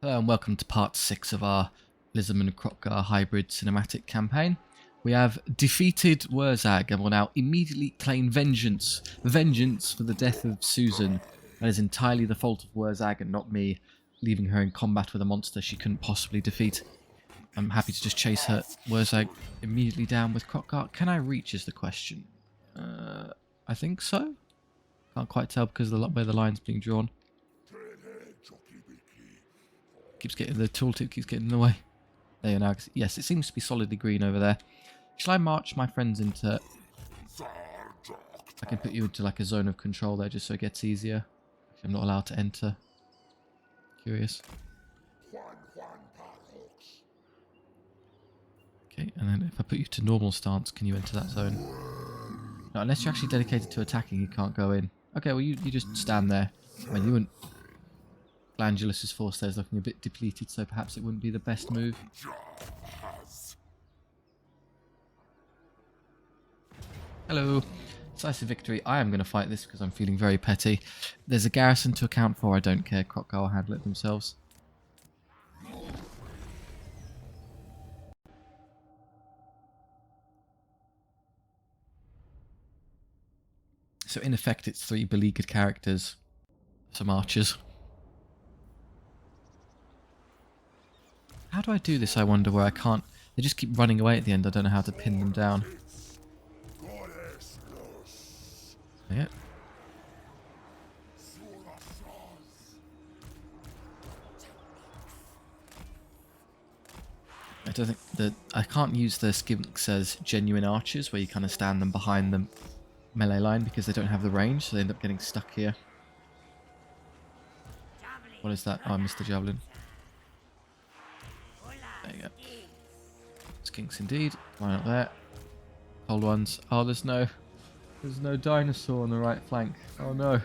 Hello and welcome to part 6 of our Lizardmen Kroq-Gar hybrid cinematic campaign. We have defeated Wurrzag and will now immediately claim vengeance. Vengeance for the death of Susan. That is entirely the fault of Wurrzag and not me, leaving her in combat with a monster she couldn't possibly defeat. I'm happy to just chase her Wurrzag immediately down with Kroq-Gar. Can I reach is the question. I think so. Can't quite tell because of the where the line's being drawn. Keeps getting the tooltip keeps getting in the way. There you are. Yes, it seems to be solidly green over there. Shall I march my friends into... I can put you into like a zone of control there just so it gets easier. I'm not allowed to enter. Curious. Okay, and then if I put you to normal stance, can you enter that zone? No, unless you're actually dedicated to attacking, you can't go in. Okay, well you just stand there. I mean, you wouldn't... Glandulus's force there is looking a bit depleted, so perhaps it wouldn't be the best move. Hello. Decisive victory. I am going to fight this because I'm feeling very petty. There's a garrison to account for. I don't care. Kroq-Gar will handle it themselves. So in effect, it's 3 beleaguered characters. Some archers. How do I do this, I wonder, where I can't... They just keep running away at the end. I don't know how to pin them down. Yeah. I don't think that... I can't use the skinks as genuine archers, where you kind of stand them behind the melee line, because they don't have the range, so they end up getting stuck here. What is that? Oh, I missed the javelin. There you go. Skinks indeed. Line up there. Cold ones. Oh, there's no dinosaur on the right flank. Oh no.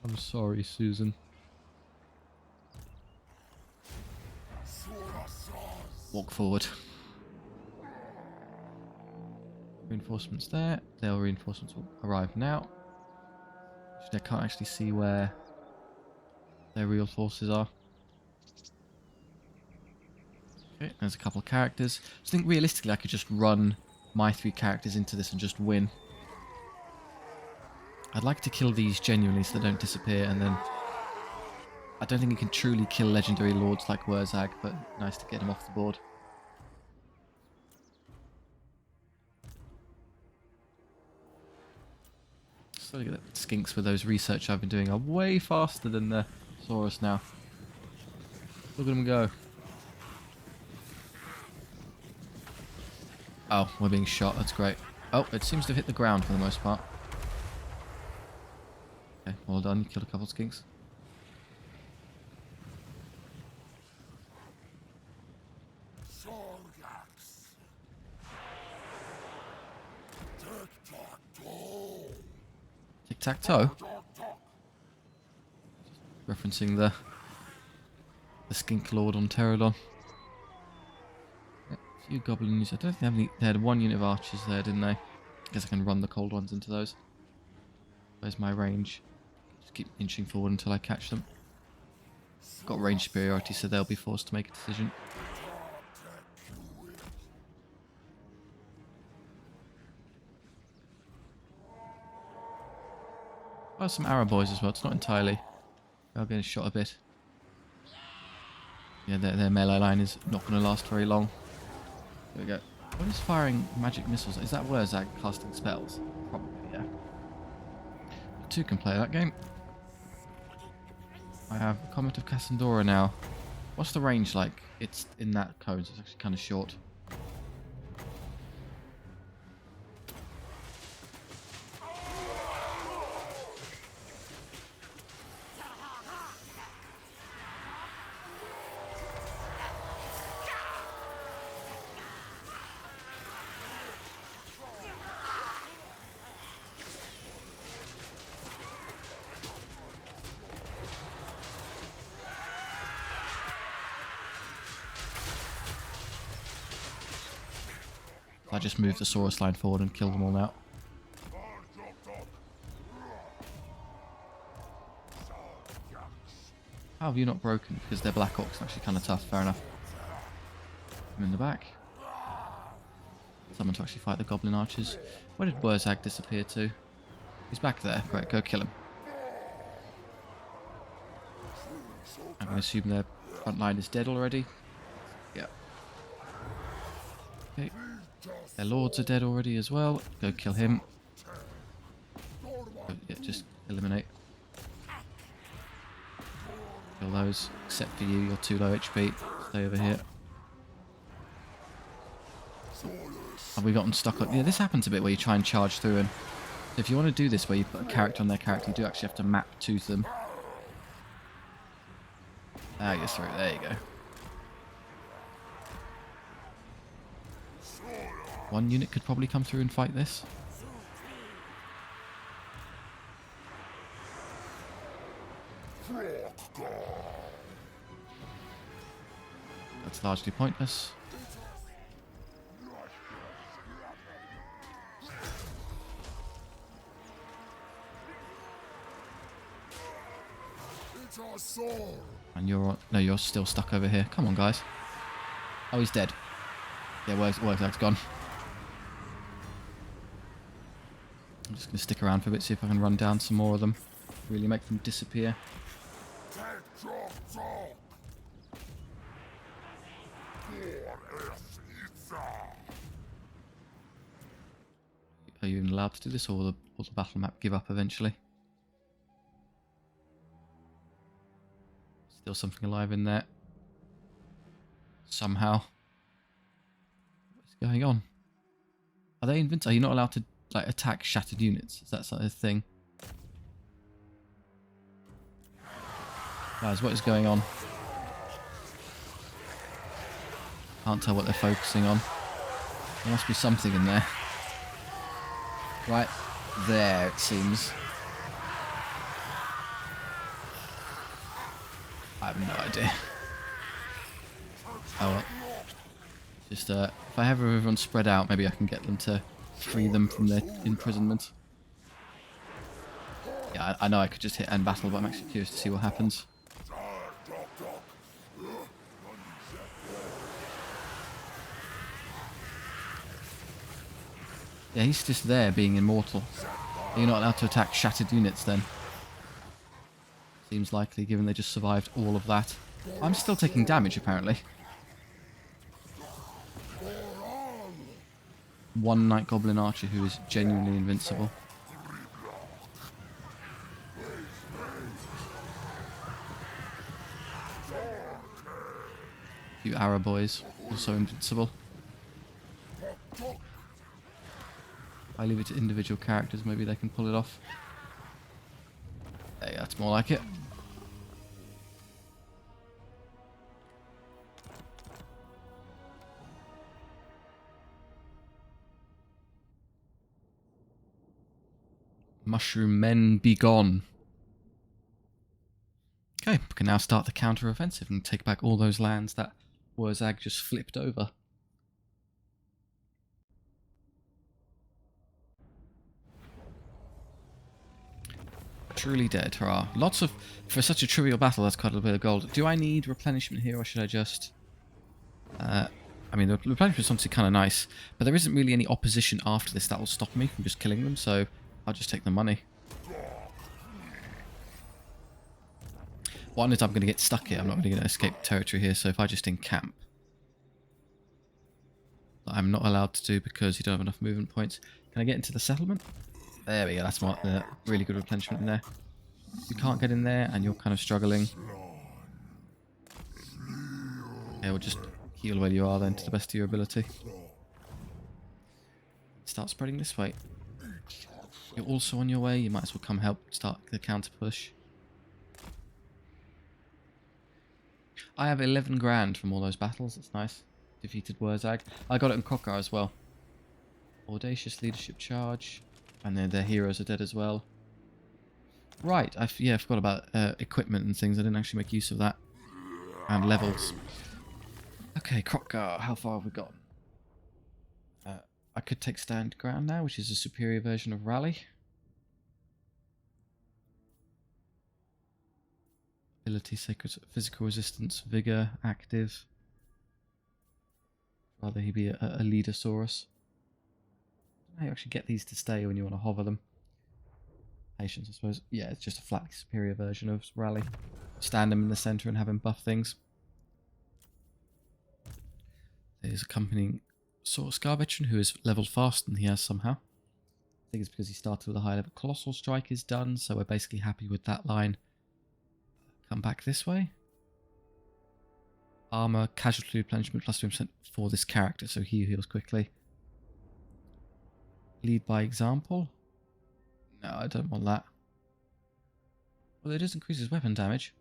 I'm sorry, Susan. Walk forward. Reinforcements there. Their reinforcements will arrive now. I can't actually see where their real forces are. Okay, there's a couple of characters. I think realistically I could just run my 3 characters into this and just win. I'd like to kill these genuinely so they don't disappear, and then... I don't think you can truly kill legendary lords like Wurrzag, but nice to get them off the board. So look at that. Skinks with those research I've been doing are way faster than the Saurus now. Look at them go. Oh, we're being shot. That's great. Oh, it seems to have hit the ground for the most part. Okay, well done. You killed a couple of skinks. Tic-tac-toe? Referencing the skink lord on Pterodon. A few goblins. I don't think they have any. They had 1 unit of archers there, didn't they? I guess I can run the cold ones into those. Where's my range? Just keep inching forward until I catch them. Got range superiority, so they'll be forced to make a decision. Oh, some arrow boys as well. It's not entirely. They're getting shot a bit. Yeah, their melee line is not going to last very long. There we go. What is firing magic missiles? Is that Wurrzag casting spells? Probably, yeah. 2 can play that game. I have Comet of Cassandora now. What's the range like? It's in that cone, so it's actually kind of short. I just move the Saurus line forward and kill them all now. How have you not broken? Because they're Black Orcs, actually kind of tough. Fair enough. I'm in the back. Someone to actually fight the Goblin Archers. Where did Wurrzag disappear to? He's back there. Great, go kill him. I'm going to assume their front line is dead already. Yeah. Okay. Their lords are dead already as well. Go kill him. Yeah, just eliminate. Kill those. Except for you, you're too low HP. Stay over here. Have we gotten stuck on... Yeah, this happens a bit where you try and charge through, and if you want to do this where you put a character on their character, you do actually have to map to them. Ah, you're through. There you go. One unit could probably come through and fight this. That's largely pointless. And you're... No, you're still stuck over here. Come on, guys. Oh, he's dead. Yeah, Wurrzag's gone. I'm just going to stick around for a bit, see if I can run down some more of them. Really make them disappear. Are you even allowed to do this, or will the battle map give up eventually? Still something alive in there. Somehow. What's going on? Are they invincible? Are you not allowed to like attack shattered units? Is that sort of thing? Guys, what is going on? Can't tell what they're focusing on. There must be something in there. Right there, it seems. I have no idea. Oh well. Just, if I have everyone spread out, maybe I can get them to free them from their imprisonment. Yeah, I know I could just hit end battle, but I'm actually curious to see what happens. Yeah, he's just there being immortal. You're not allowed to attack shattered units then. Seems likely, given they just survived all of that. I'm still taking damage, apparently. One Night Goblin Archer who is genuinely invincible. A few Arrow boys, also invincible. I leave it to individual characters, maybe they can pull it off. Hey, that's more like it. Mushroom men be gone. Okay, we can now start the counter-offensive and take back all those lands that Wurrzag just flipped over. Truly dead, hurrah. Lots of... For such a trivial battle, that's quite a bit of gold. Do I need replenishment here, or should I just... I mean, the replenishment is obviously kind of nice, but there isn't really any opposition after this that will stop me from just killing them, so I'll just take the money. One is I'm going to get stuck here. I'm not really going to escape territory here, so if I just encamp... I'm not allowed to do because you don't have enough movement points. Can I get into the settlement? There we go, that's more, really good replenishment in there. You can't get in there and you're kind of struggling. Okay, we'll just heal where you are then to the best of your ability. Start spreading this way. You're also on your way, you might as well come help start the counter push. I have 11 grand from all those battles, that's nice. Defeated Wurrzag. I got it in Kroq-Gar as well. Audacious leadership charge. And then their heroes are dead as well. Right, I forgot about equipment and things. I didn't actually make use of that. And levels. Okay, Kroq-Gar, how far have we got? I could take stand ground now, which is a superior version of rally. Ability, sacred, physical resistance, vigor, active. Rather he be a Leadosaurus. How you actually get these to stay when you want to hover them. Patience, I suppose. Yeah, it's just a flat superior version of Rally. Stand him in the centre and have him buff things. There's accompanying Scar veteran who is leveled faster than he has somehow. I think it's because he started with a high level. Colossal Strike is done, so we're basically happy with that line. Come back this way. Armor, casualty replenishment plus 2% for this character, so he heals quickly. Lead by example. No, I don't want that. Well, it does increase his weapon damage.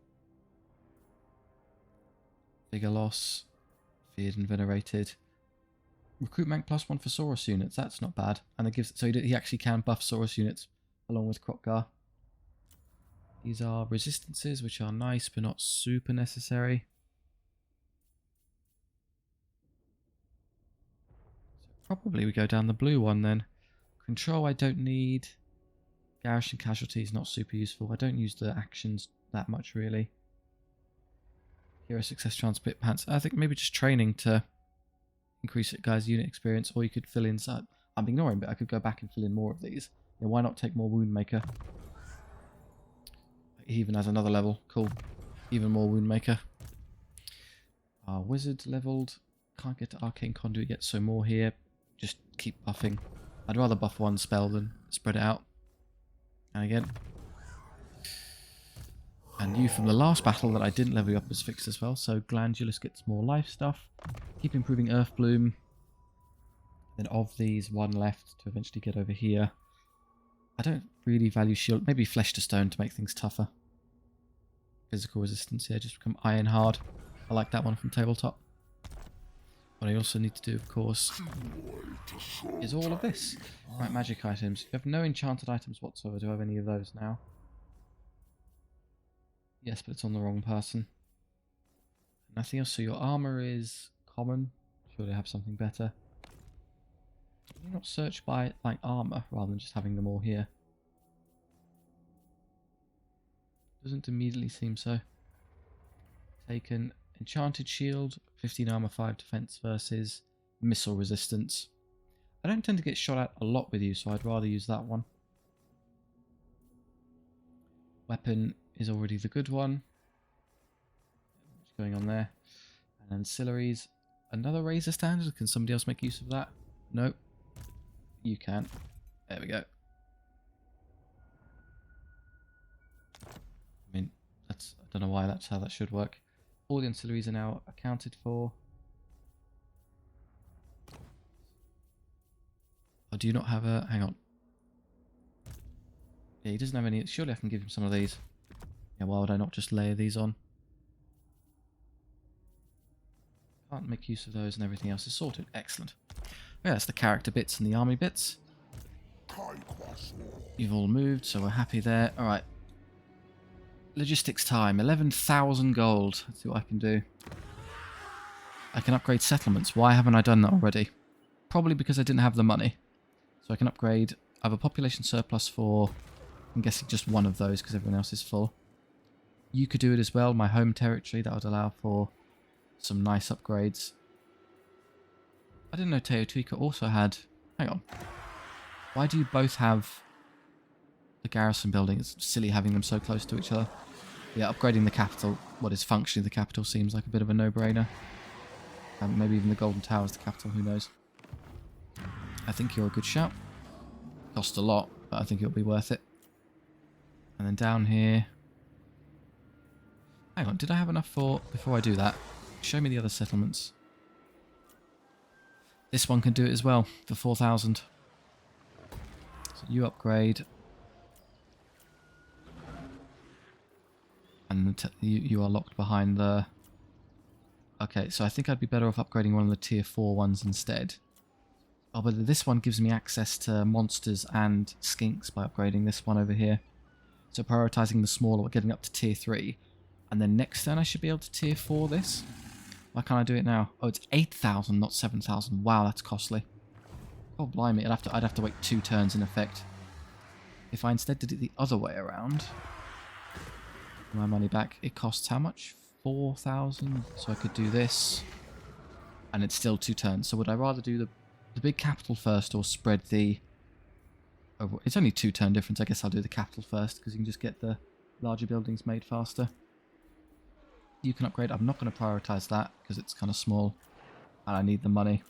Vigor loss. Feared and venerated. Recruit rank +1 for Saurus units. That's not bad. And it gives, so he actually can buff Saurus units along with Kroq-Gar. These are resistances, which are nice but not super necessary. So probably we go down the blue one then. Control I don't need. Garrison casualty is not super useful. I don't use the actions that much really. Hero success chance, bit pants. I think maybe just training to increase it guys' unit experience, or you could fill in. I'm ignoring, but I could go back and fill in more of these. Yeah, why not take more Wound Maker? He even has another level. Cool. Even more Wound Maker. Wizard leveled. Can't get to Arcane Conduit yet, so more here. Just keep buffing. I'd rather buff one spell than spread it out. And again. And you from the last battle that I didn't level you up is fixed as well. So Glandulus gets more life stuff. Keep improving Earth Bloom. Then of these, one left to eventually get over here. I don't really value shield. Maybe Flesh to Stone to make things tougher. Physical resistance here, just become Iron Hard. I like that one from Tabletop. What I also need to do, of course, is all of this. Right, magic items. You have no enchanted items whatsoever. Do I have any of those now? Yes, but it's on the wrong person. Nothing else. So your armor is common. Surely I have something better. Can you not search by like armor rather than just having them all here? Doesn't immediately seem so. Taken enchanted shield, 15 armor, 5 defense versus missile resistance. I don't tend to get shot at a lot with you, so I'd rather use that one. Weapon is already the good one. What's going on there? And ancillaries. Another razor standard. Can somebody else make use of that? No. You can. There we go. I mean, I don't know why that's how that should work. All the ancillaries are now accounted for. Oh, do you not have a... Hang on. Yeah, he doesn't have any... Surely I can give him some of these. Yeah, why would I not just layer these on? Can't make use of those and everything else is sorted. Excellent. Yeah, that's the character bits and the army bits. You've all moved, so we're happy there. Alright. Logistics time. 11,000 gold. Let's see what I can do. I can upgrade settlements. Why haven't I done that already? Probably because I didn't have the money. So I can upgrade. I have a population surplus for, I'm guessing, just one of those because everyone else is full. You could do it as well. My home territory, that would allow for some nice upgrades. I didn't know Teotihuacan also had... Hang on. Why do you both have the garrison building? It's silly having them so close to each other. Yeah, upgrading the capital, what is functionally the capital, seems like a bit of a no-brainer. Maybe even the Golden Tower is the capital, who knows. I think you're a good shout. Cost a lot, but I think it'll be worth it. And then down here... Hang on, did I have enough for... Before I do that, show me the other settlements. This one can do it as well, for 4,000. So you upgrade. And you are locked behind the... Okay, so I think I'd be better off upgrading one of the tier 4 ones instead. Oh, but this one gives me access to monsters and skinks by upgrading this one over here. So prioritizing the smaller, getting up to tier 3. And then next turn I should be able to tier 4 this. Why can't I do it now? Oh, it's 8,000, not 7,000. Wow, that's costly. Oh, blimey, I'd have to wait 2 turns in effect. If I instead did it the other way around... My money back. It costs how much? 4,000. So I could do this. And it's still 2 turns. So would I rather do the big capital first or spread the... Oh, it's only 2 turn difference. I guess I'll do the capital first because you can just get the larger buildings made faster. You can upgrade. I'm not going to prioritize that because it's kind of small. And I need the money.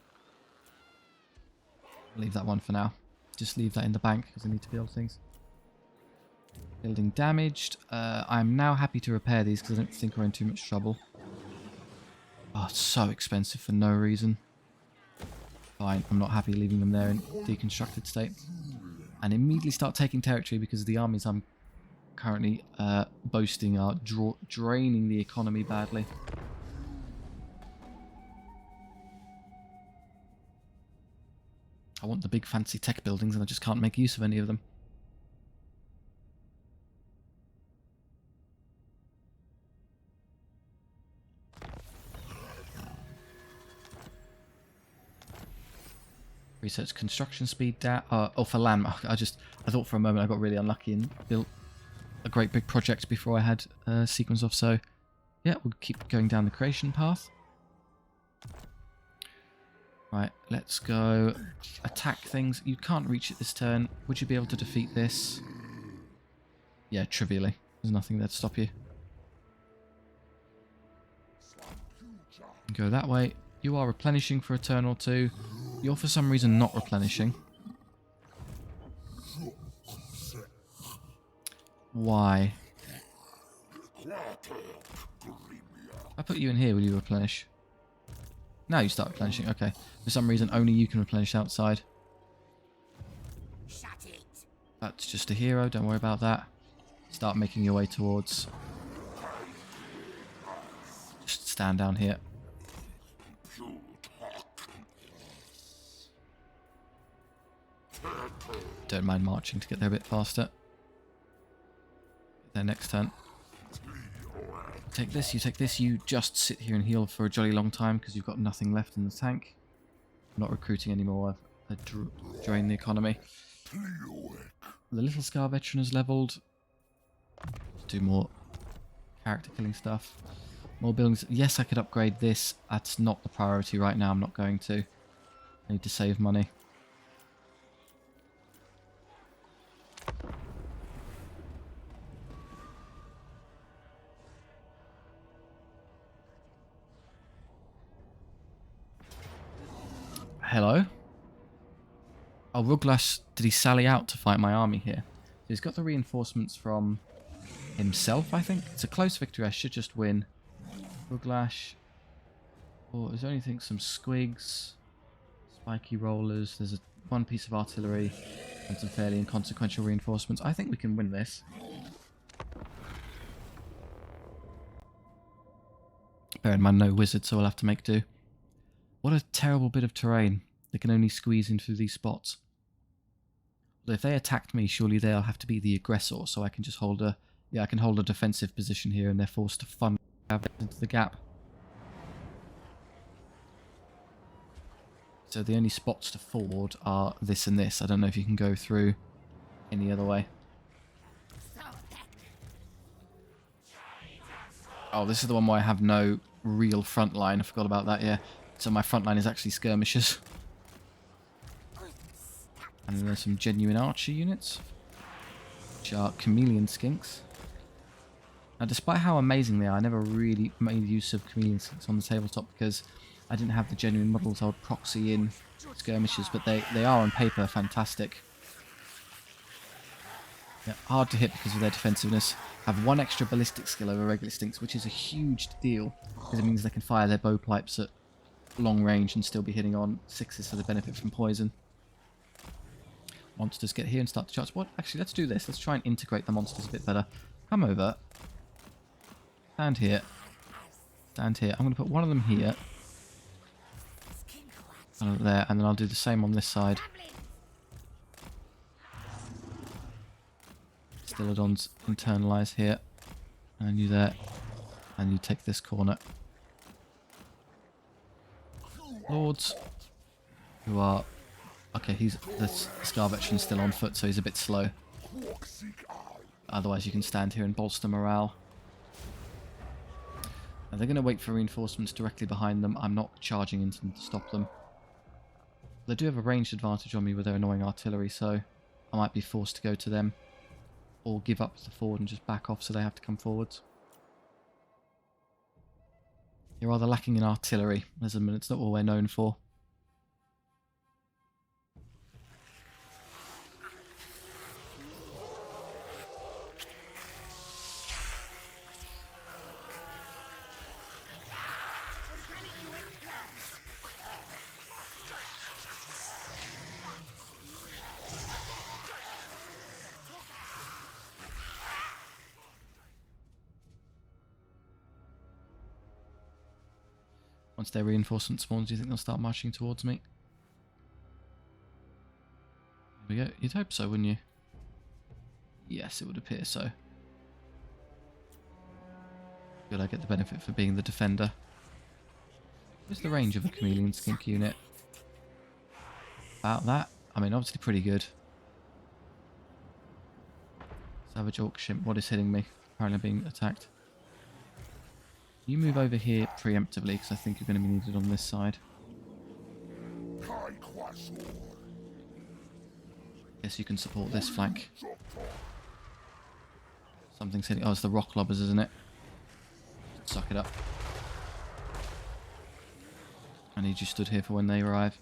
I'll leave that one for now. Just leave that in the bank because I need to build things. Building damaged. I'm now happy to repair these because I don't think we're in too much trouble. Oh, it's so expensive for no reason. Fine, I'm not happy leaving them there in deconstructed state. And immediately start taking territory because the armies I'm currently boasting are draining the economy badly. I want the big fancy tech buildings and I just can't make use of any of them. Research construction speed down. Oh, for land. I thought for a moment I got really unlucky and built a great big project before I had a sequence off. So, yeah, we'll keep going down the creation path. Right, let's go attack things. You can't reach it this turn. Would you be able to defeat this? Yeah, trivially. There's nothing there to stop you. Go that way. You are replenishing for a turn or two. You're for some reason not replenishing. Why? I put you in here, will you replenish? Now you start replenishing, okay. For some reason only you can replenish outside. That's just a hero, don't worry about that. Start making your way towards... Just stand down here. Don't mind marching to get there a bit faster. There next turn. Take this, you take this, you just sit here and heal for a jolly long time because you've got nothing left in the tank. I'm not recruiting anymore, I've drained the economy. The Little Scar veteran is leveled. Let's do more character killing stuff. More buildings. Yes, I could upgrade this. That's not the priority right now, I'm not going to. I need to save money. Hello? Oh, Ruglash, did he sally out to fight my army here? So he's got the reinforcements from himself, I think. It's a close victory, I should just win. Ruglash. Oh, is there anything? Some squigs. Spiky rollers. There's one piece of artillery. And some fairly inconsequential reinforcements. I think we can win this. Bear in mind, no wizard, so we'll have to make do. What a terrible bit of terrain. They can only squeeze in through these spots. But if they attacked me, surely they'll have to be the aggressor, so I can just hold a... Yeah, I can hold a defensive position here, and they're forced to funnel into the gap. So the only spots to ford are this and this. I don't know if you can go through any other way. Oh, this is the one where I have no real front line. I forgot about that, yeah. So my front line is actually skirmishers. And then there's some genuine archer units, which are chameleon skinks. Now, despite how amazing they are, I never really made use of chameleon skinks on the tabletop because I didn't have the genuine models. I would proxy in skirmishers, but they are on paper fantastic. Yeah, hard to hit because of their defensiveness. Have one extra ballistic skill over regular stinks, which is a huge deal because it means they can fire their bow pipes at long range and still be hitting on 6s for the benefit from poison. Monsters get here and start to charge. What? Actually, let's do this. Let's try and integrate the monsters a bit better. Come over. Stand here. Stand here. I'm going to put one of them here. And there. And then I'll do the same on this side. Stilodons internalize here. And you there. And you take this corner. Lords. Who are... Okay, the Scar veteran's still on foot, so he's a bit slow. Otherwise you can stand here and bolster morale. Now, they're going to wait for reinforcements directly behind them. I'm not charging into them to stop them. They do have a ranged advantage on me with their annoying artillery, so I might be forced to go to them. Or give up the forward and just back off so they have to come forwards. You're rather lacking in artillery, Lizardmen. It's not what we're known for. Once their reinforcement spawns, do you think they'll start marching towards me? There we go. You'd hope so, wouldn't you? Yes, it would appear so. Good, I get the benefit for being the defender. What's the range of a chameleon skink unit? About that. I mean, obviously pretty good. Savage Orc Shimp, what is hitting me? Apparently I'm being attacked. You move over here preemptively, because I think you're going to be needed on this side. Guess you can support this flank. Something's hitting. Oh, it's the rock lobbers, isn't it? Suck it up. I need you stood here for when they arrive.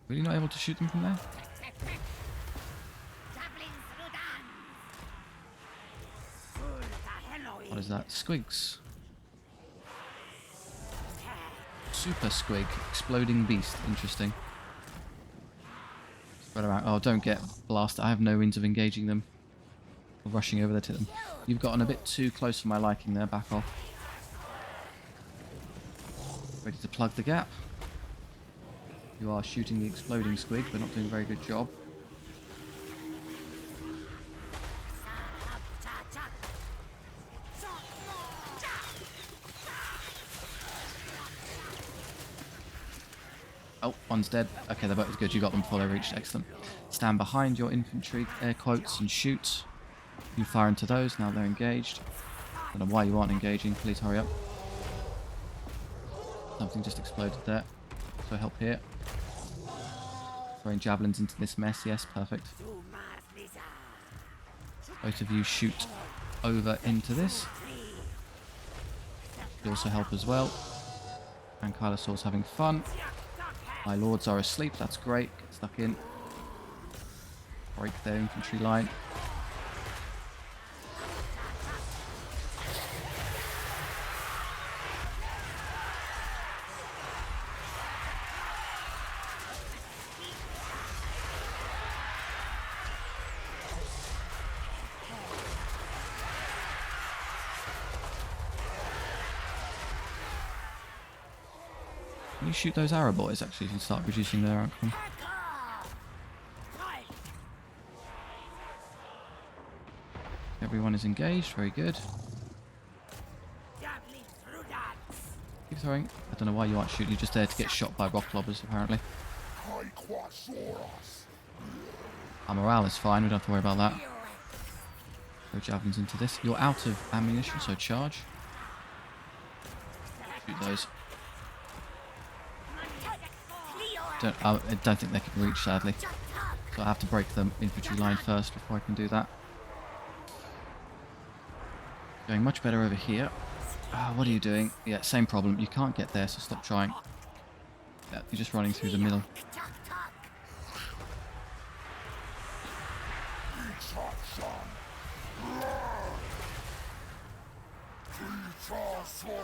Really not able to shoot them from there? What is that? Squigs. Super Squig. Exploding beast. Interesting. Spread around. Oh, don't get blasted. I have no means of engaging them. Or rushing over there to them. You've gotten a bit too close for my liking there. Back off. Ready to plug the gap. You are shooting the exploding squig, but not doing a very good job. Oh, one's dead. Okay, they're both good. You got them before they reached. Excellent. Stand behind your infantry, air quotes, and shoot. You fire into those. Now they're engaged. I don't know why you aren't engaging. Please hurry up. Something just exploded there. So help here. Throwing javelins into this mess. Yes, perfect. Both of you shoot over into this. You also help as well. And Kylosaur's having fun. My lords are asleep. That's great. Get stuck in. Break their infantry line. Can you shoot those arrow boys actually to start reducing their outcome? Everyone is engaged, very good. Keep throwing. I don't know why you aren't shooting, you're just there to get shot by rock lobbers apparently. Our morale is fine, we don't have to worry about that. Throw javelins into this. You're out of ammunition, so charge. Shoot those. I don't think they can reach, sadly. So I have to break the infantry line first before I can do that. Going much better over here. What are you doing? Yeah, same problem. You can't get there, so stop trying. Yeah, you're just running through the middle.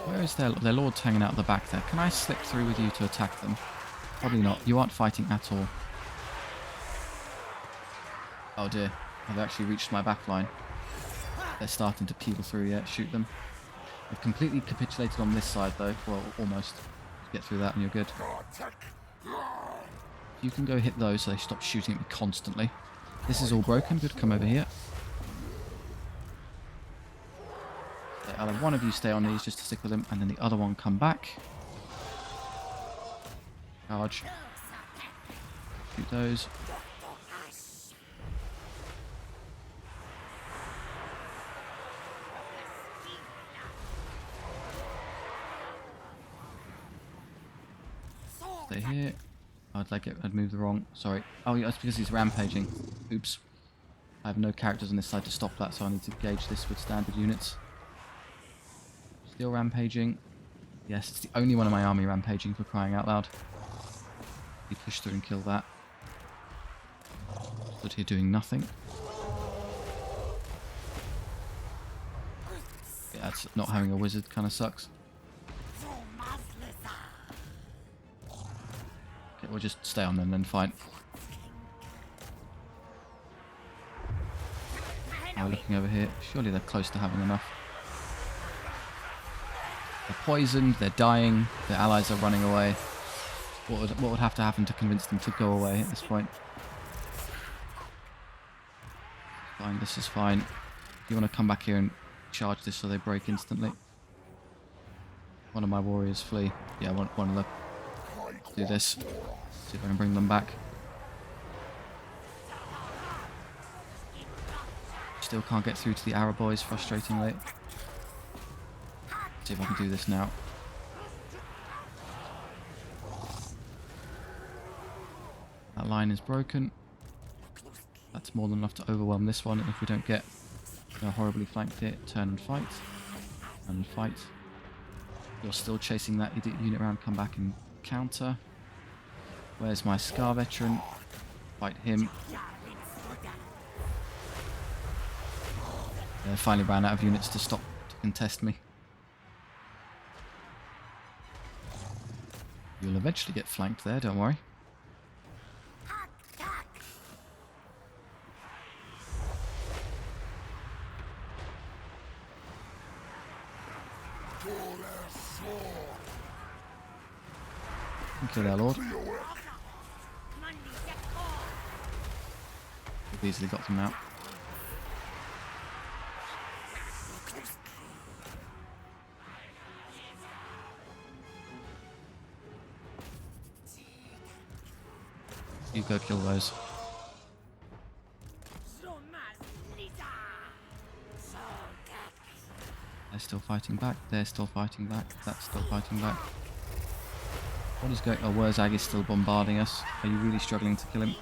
Where is their lord's hanging out the back there? Can I slip through with you to attack them? Probably not. You aren't fighting at all. Oh dear. I've actually reached my back line. They're starting to peel through, yeah. Shoot them. They've completely capitulated on this side though. Well, almost. Get through that and you're good. You can go hit those so they stop shooting at me constantly. This is all broken. Good, come over here. Okay, I'll have one of you stay on these just to stick with them, and then the other one come back. Charge. Shoot those. Stay here. I'd move the wrong. Sorry. Oh, yeah, that's because he's rampaging. Oops. I have no characters on this side to stop that, so I need to gauge this with standard units. Still rampaging. Yes, it's the only one of my army rampaging, for crying out loud. He pushed through and killed that. Stood here doing nothing. Yeah, that's not having a wizard kind of sucks. Okay, we'll just stay on them then, fine. Now looking over here, surely they're close to having enough. They're poisoned, they're dying, their allies are running away. What would have to happen to convince them to go away at this point? Fine, this is fine. You want to come back here and charge this so they break instantly. One of my warriors flee. Yeah, one of them. Do this. See if I can bring them back. Still can't get through to the arrow boys, frustratingly. See if I can do this now. That line is broken. That's more than enough to overwhelm this one. If we don't get horribly flanked here, turn and fight. And fight. You're still chasing that idiot unit around, come back and counter. Where's my Scar veteran? Fight him. Finally ran out of units to stop to contest me. You'll eventually get flanked there, don't worry. Okay, there, Lord. We've easily got them out. You go kill those. They're still fighting back. They're still fighting back. That's still fighting back. What is going on? Oh, Wurrzag is still bombarding us. Are you really struggling to kill him?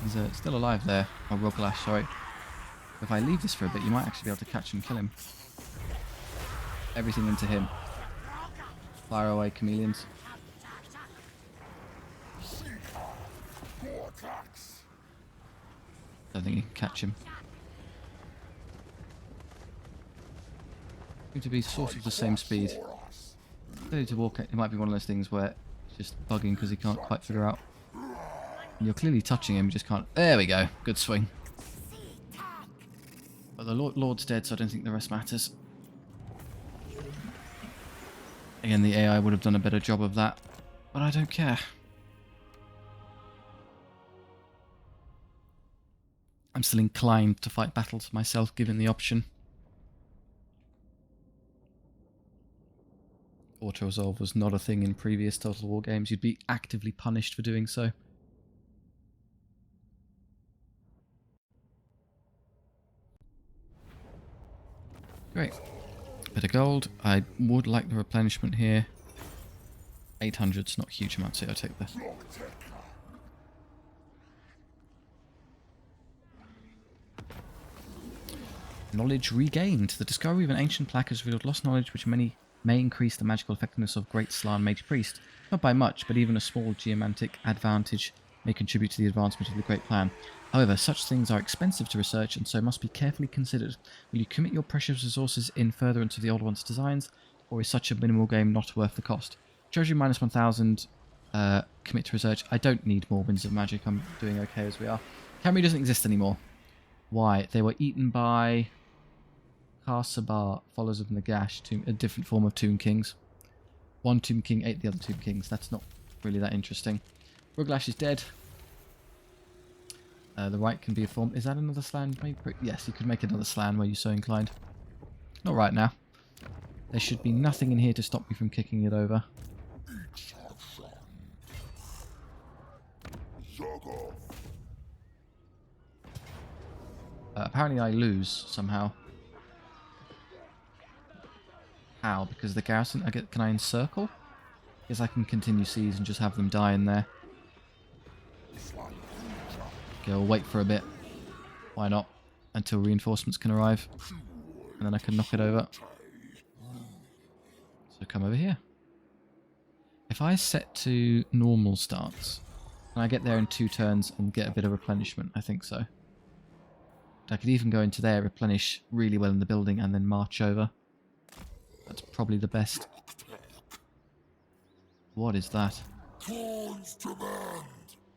He's still alive there. Oh, Roglash, sorry. If I leave this for a bit, you might actually be able to catch and kill him. Everything into him. Fire away, chameleons. Don't think you can catch him. Seem to be sort of the same speed. Ready to walk. It might be one of those things where it's just bugging because he can't quite figure out. You're clearly touching him, you just can't. There we go. Good swing. But the Lord's dead, so I don't think the rest matters. Again, the AI would have done a better job of that, but I don't care. I'm still inclined to fight battles myself, given the option. Auto-resolve was not a thing in previous Total War games. You'd be actively punished for doing so. Great. Bit of gold. I would like the replenishment here. 800's not a huge amount, so I'll take that. Knowledge regained. The discovery of an ancient plaque has revealed lost knowledge which may increase the magical effectiveness of Great Slann Mage Priest. Not by much, but even a small geomantic advantage may contribute to the advancement of the Great Plan. However, such things are expensive to research and so must be carefully considered. Will you commit your precious resources in furtherance of the Old One's designs, or is such a minimal game not worth the cost? Treasury minus 1000, commit to research. I don't need more Winds of Magic, I'm doing okay as we are. Camry doesn't exist anymore. Why? They were eaten by Karsabar, followers of Nagash, a different form of Tomb Kings. One Tomb King ate the other Tomb Kings. That's not really that interesting. Ruglash is dead. The right can be a form. Is that another Slann? Yes, you could make another Slann were you so inclined. Not right now. There should be nothing in here to stop me from kicking it over. Apparently I lose somehow. How? Because the garrison... Can I encircle? Guess I can continue siege and just have them die in there. Okay, we'll wait for a bit. Why not? Until reinforcements can arrive. And then I can knock it over. So come over here. If I set to normal starts, can I get there in 2 turns and get a bit of replenishment? I think so. I could even go into there, replenish really well in the building, and then march over. That's probably the best. What is that?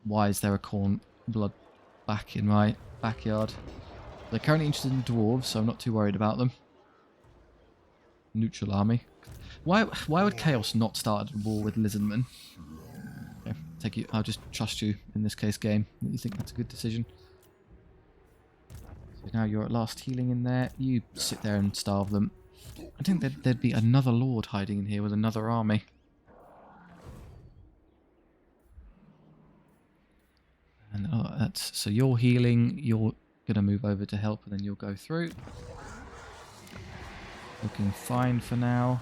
Why is there a corn blood back in my backyard? They're currently interested in dwarves, so I'm not too worried about them. Neutral army. Why would Chaos not start a war with Lizardmen? Okay, I'll just trust you in this case, game. You think that's a good decision? So now you're at last healing in there. You sit there and starve them. I think there'd be another lord hiding in here with another army. And so you're healing. You're gonna move over to help, and then you'll go through. Looking fine for now.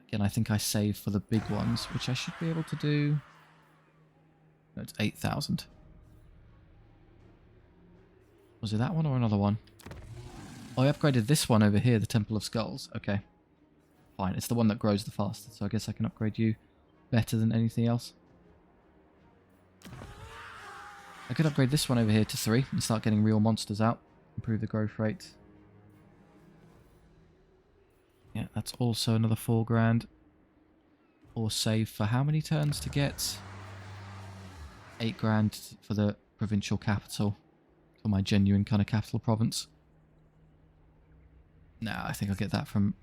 Again, I think I save for the big ones, which I should be able to do. No, it's 8,000. Was it that one or another one? Oh, I upgraded this one over here, the Temple of Skulls. Okay. Fine, it's the one that grows the fastest, so I guess I can upgrade you better than anything else. I could upgrade this one over here to 3 and start getting real monsters out. Improve the growth rate. Yeah, that's also another 4 grand. Or save for how many turns to get? 8 grand for the provincial capital. For my genuine kind of capital province. Nah, I think I'll get that from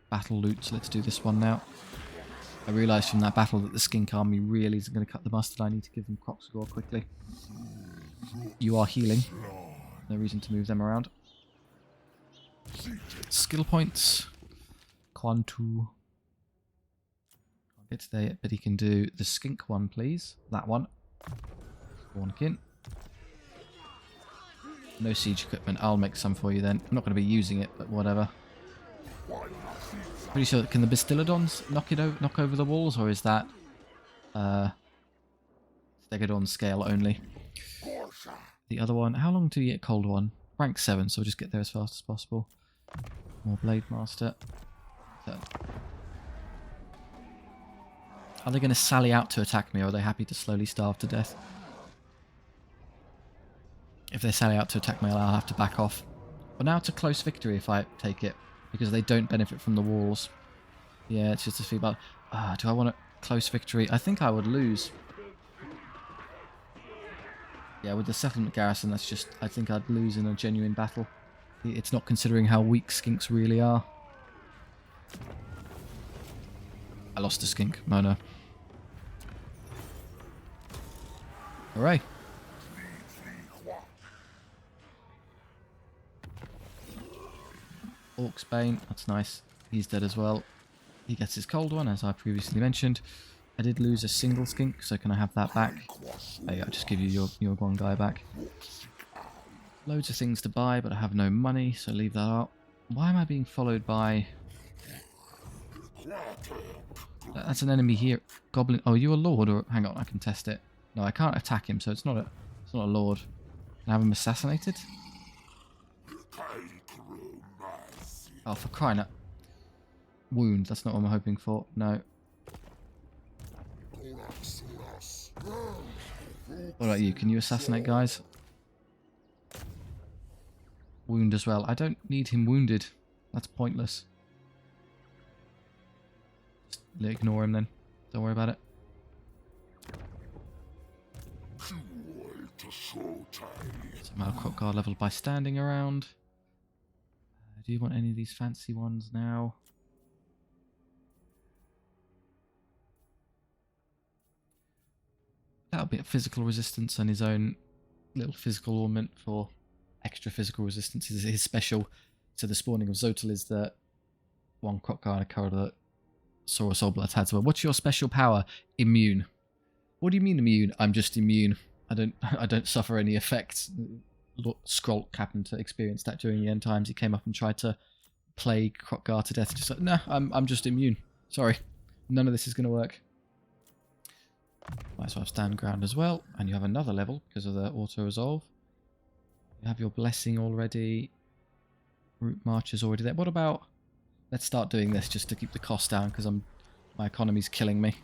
battle loot, so let's do this one now. I realised from that battle that the skink army really isn't going to cut the mustard. I need to give them Kroq-Gar quickly. You are healing. No reason to move them around. Skill points. Quantu. Can't get to there yet, but he can do the skink one, please. That one. Warnkin. No siege equipment. I'll make some for you then. I'm not going to be using it, but whatever. Pretty sure. Can the Bastillodons knock over the walls, or is that Stegodon scale only? The other one. How long do you get cold one? Rank 7, so we'll just get there as fast as possible. More Blade Master. So. Are they going to sally out to attack me, or are they happy to slowly starve to death? If they sally out to attack me, I'll have to back off. But now it's a close victory if I take it, because they don't benefit from the walls. Yeah, it's just a feedback. Do I want a close victory? I think I would lose. Yeah, with the settlement garrison, that's just... I think I'd lose in a genuine battle. It's not considering how weak skinks really are. I lost a skink. No. Hooray. Orc's Bane, that's nice. He's dead as well. He gets his cold one, as I previously mentioned. I did lose a single skink, so can I have that back? Oh yeah, I'll just give you your one guy back. Loads of things to buy, but I have no money, so leave that up. Why am I being followed by... That's an enemy here. Goblin... Oh, are you a lord? Or hang on, I can test it. No, I can't attack him, so it's not a lord. Can I have him assassinated? Oh, for crying out... Wound, that's not what I'm hoping for. No. What about you? Can you assassinate guys? Wound as well. I don't need him wounded. That's pointless. Just ignore him then. Don't worry about it. Somehow Kroq-Gar leveled by standing around. Do you want any of these fancy ones now? That'll be a physical resistance and his own little physical ornament for extra physical resistance. His special to the spawning of Cuexotl is the one Kroq-Gar and a colour that Saurus Oblat had. So what's your special power? Immune. What do you mean immune? I'm just immune. I don't suffer any effects. Skrolk happened to experience that during the end times. He came up and tried to plague Kroq-Gar to death. Just like, nah, I'm just immune. Sorry. None of this is going to work. Might as well have stand ground as well. And you have another level because of the auto-resolve. You have your blessing already. Route march is already there. What about... Let's start doing this just to keep the cost down because my economy's killing me.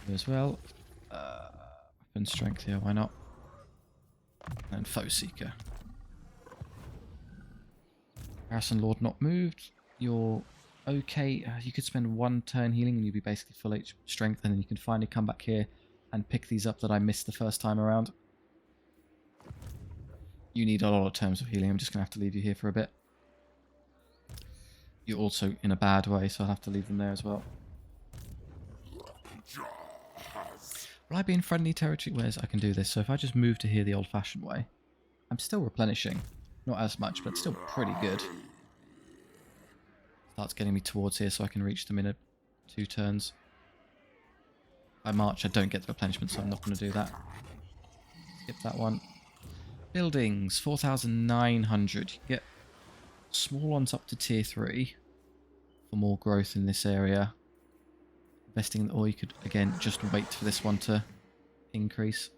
You as well. Weapon strength here, why not? And foe seeker. Garrison Lord not moved. You're okay. You could spend 1 turn healing and you'd be basically full H strength, and then you can finally come back here and pick these up that I missed the first time around. You need a lot of terms of healing. I'm just going to have to leave you here for a bit. You're also in a bad way, so I'll have to leave them there as well. Will I be in friendly territory? Whereas I can do this. So if I just move to here the old-fashioned way, I'm still replenishing. Not as much, but still pretty good. Starts getting me towards here so I can reach them in 2 turns. By March, I don't get the replenishment, so I'm not going to do that. Skip that one. Buildings, 4,900. You can get small ones up to tier 3 for more growth in this area. Investing, or you could, again, just wait for this one to increase.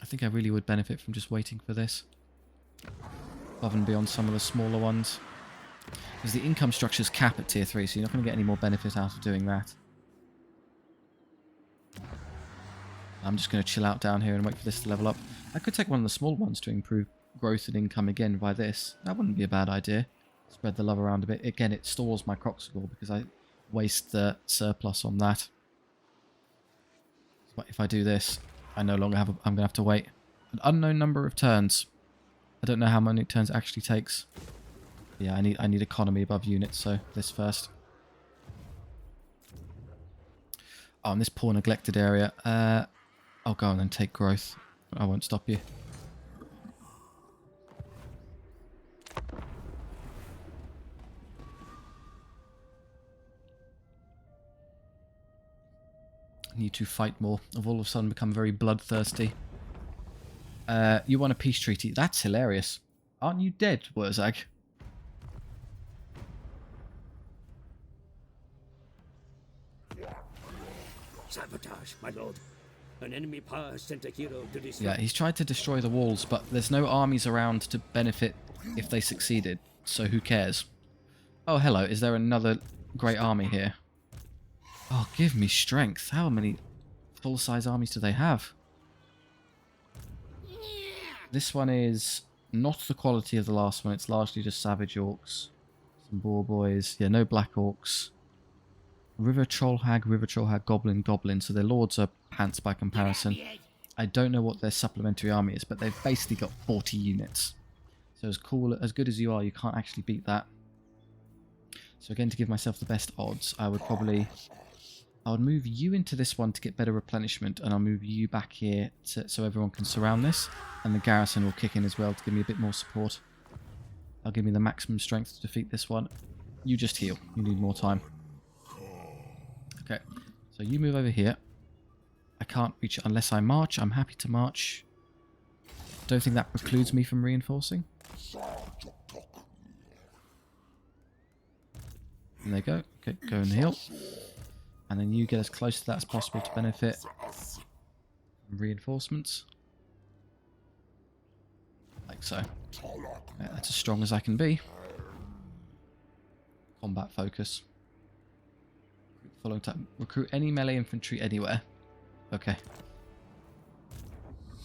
I think I really would benefit from just waiting for this. Above and beyond some of the smaller ones. Because the income structures cap at tier 3, so you're not going to get any more benefit out of doing that. I'm just going to chill out down here and wait for this to level up. I could take one of the small ones to improve growth and income again by this. That wouldn't be a bad idea. Spread the love around a bit. Again, it stores my Kroq-Gar because I waste the surplus on that. But if I do this, I no longer have. I'm going to have to wait an unknown number of turns. I don't know how many turns it actually takes. Yeah, I need economy above units, so this first. Oh, in this poor neglected area. I'll go on and take growth. I won't stop you. Need to fight more. I've all of a sudden become very bloodthirsty. You want a peace treaty? That's hilarious. Aren't you dead, Wurrzag? Sabotage, my lord. An enemy power sent a hero to destroy. Yeah, he's tried to destroy the walls, but there's no armies around to benefit if they succeeded. So who cares? Oh, hello. Is there another great army here? Oh, give me strength. How many full-size armies do they have? This one is not the quality of the last one. It's largely just savage orcs. Some boar boys. Yeah, no black orcs. River troll hag, goblin, goblin. So their lords are pants by comparison. I don't know what their supplementary army is, but they've basically got 40 units. So as good as you are, you can't actually beat that. So again, to give myself the best odds, I would move you into this one to get better replenishment, and I'll move you back here so everyone can surround this, and the garrison will kick in as well to give me a bit more support. That'll give me the maximum strength to defeat this one. You just heal. You need more time. Okay, so you move over here. I can't reach it unless I march. I'm happy to march. Don't think that precludes me from reinforcing. And there you go. Okay, go and heal. And then you get as close to that as possible to benefit from reinforcements. Like so. Yeah, that's as strong as I can be. Combat focus. Following time. Recruit any melee infantry anywhere. Okay.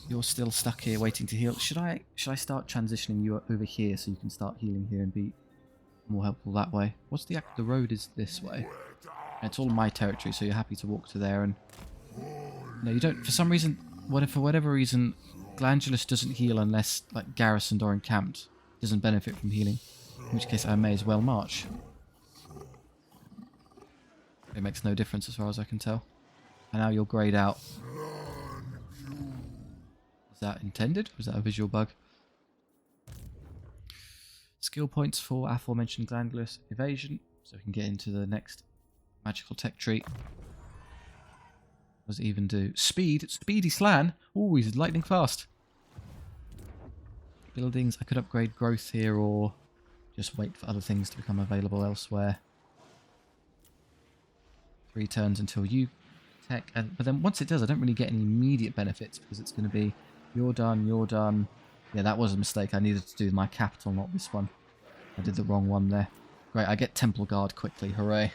You're still stuck here waiting to heal. Should I start transitioning you over here so you can start healing here and be more helpful that way? What's the road is this way? And it's all my territory, so you're happy to walk to there, and no, you don't. For some reason, for whatever reason, Glandulus doesn't heal unless like garrisoned or encamped. Doesn't benefit from healing. In which case, I may as well march. It makes no difference as far as I can tell. And now you're greyed out. Is that intended? Or is that a visual bug? Skill points for aforementioned Glandulus evasion, so we can get into the next magical tech tree. What does it even do? Speed? Speedy Slan? Ooh, he's lightning fast. buildings. I could upgrade growth here or just wait for other things to become available elsewhere. 3 turns until you tech. But then once it does, I don't really get any immediate benefits because it's going to be you're done, you're done. Yeah, that was a mistake. I needed to do my capital, not this one. I did the wrong one there. Great, I get Temple Guard quickly. Hooray.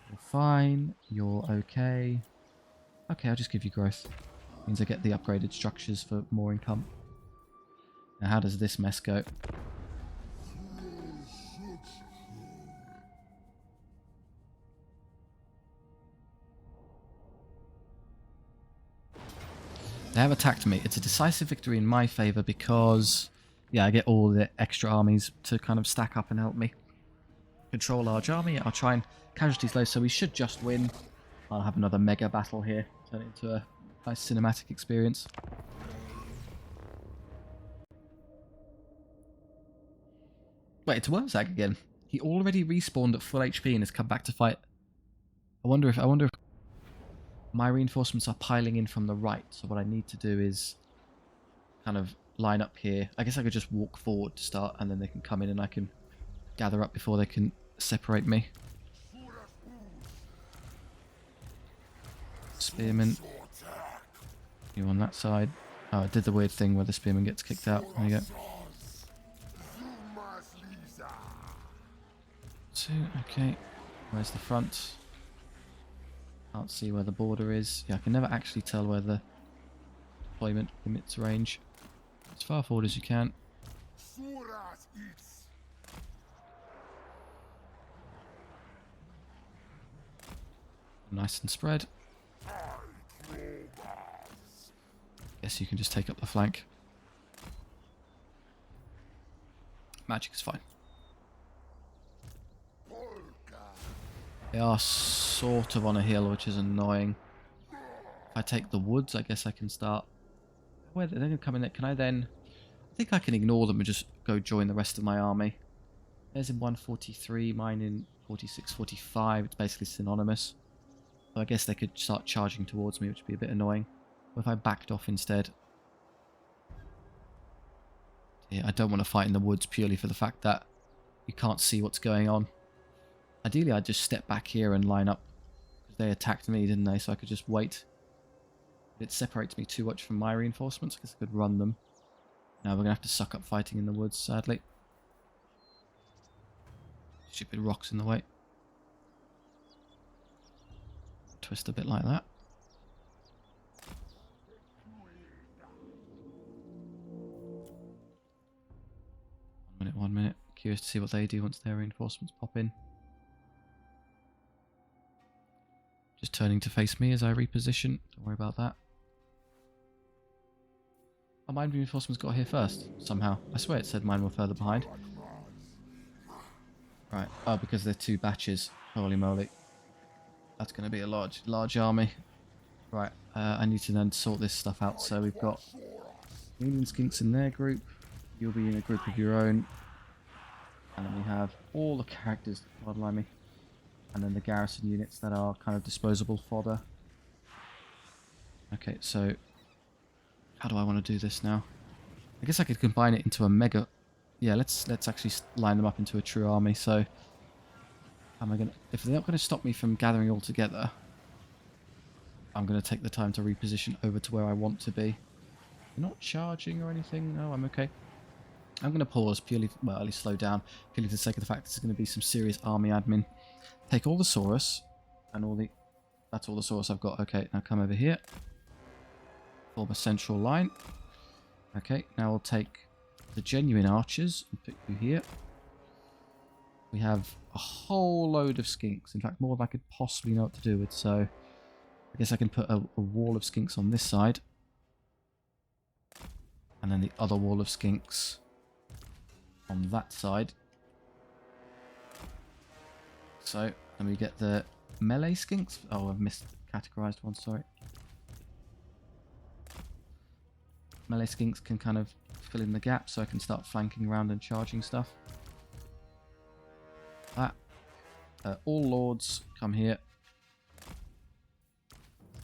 You're fine. You're okay. Okay, I'll just give you growth. Means I get the upgraded structures for more income. Now, how does this mess go? They have attacked me. It's a decisive victory in my favour because, yeah, I get all the extra armies to kind of stack up and help me control large army. I'll try and casualties low, so we should just win. I'll have another mega battle here. Turn it into a nice cinematic experience. Wait, it's Wurrzag again. He already respawned at full HP and has come back to fight. I wonder if my reinforcements are piling in from the right, so what I need to do is kind of line up here. I guess I could just walk forward to start, and then they can come in and I can gather up before they can separate me. Spearman. You on that side. Oh, I did the weird thing where the spearman gets kicked out. There you go. 2, okay. Where's the front? Can't see where the border is. Yeah, I can never actually tell where the deployment limits range. As far forward as you can. Nice and spread. Guess you can just take up the flank. Magic is fine. They are sort of on a hill, which is annoying. If I take the woods, I guess I can start... Where they're going to come in there. Can I then... I think I can ignore them and just go join the rest of my army. Theirs in 143, mine in 46, 45. It's basically synonymous. So I guess they could start charging towards me, which would be a bit annoying. What if I backed off instead? Yeah, I don't want to fight in the woods purely for the fact that you can't see what's going on. Ideally, I'd just step back here and line up. Because they attacked me, didn't they? So I could just wait. It separates me too much from my reinforcements. I guess I could run them. Now we're going to have to suck up fighting in the woods, sadly. Stupid rocks in the way. Twist a bit like that. 1 minute. Curious to see what they do once their reinforcements pop in. Just turning to face me as I reposition. Don't worry about that. Oh, mine reinforcements got here first, somehow. I swear it said mine were further behind. Right. Oh, because they're 2 batches. Holy moly. That's going to be a large army. Right. I need to then sort this stuff out. So we've got England Skinks in their group. You'll be in a group of your own. And then we have all the characters, God blimey. And then the garrison units that are kind of disposable fodder. Okay, so how do I want to do this now? I guess I could combine it into a mega... Yeah, let's actually line them up into a true army. So, how am I gonna... If they're not going to stop me from gathering all together, I'm going to take the time to reposition over to where I want to be. They're not charging or anything. No, I'm okay. I'm going to pause purely... Well, at least slow down. Purely for the sake of the fact there's going to be some serious army admin. Take all the Saurus and all the... That's all the Saurus I've got. Okay, now come over here. Form a central line. Okay, now we'll take the genuine archers and put you here. We have a whole load of skinks. In fact, more than I could possibly know what to do with. So I guess I can put a wall of skinks on this side. And then the other wall of skinks on that side. So, then we get the melee skinks. Oh, I've missed categorized one, sorry. Melee skinks can kind of fill in the gap so I can start flanking around and charging stuff. That. All lords come here.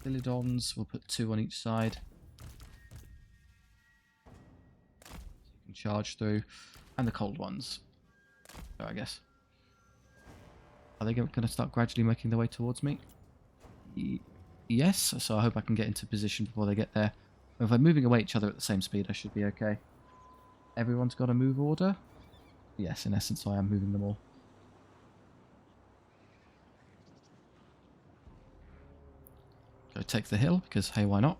Philidons, we'll put 2 on each side. charge through. And the cold ones. So I guess. Are they going to start gradually making their way towards me? Yes, so I hope I can get into position before they get there. If I'm moving away each other at the same speed, I should be okay. Everyone's got a move order? Yes, in essence, I am moving them all. Go take the hill, because hey, why not?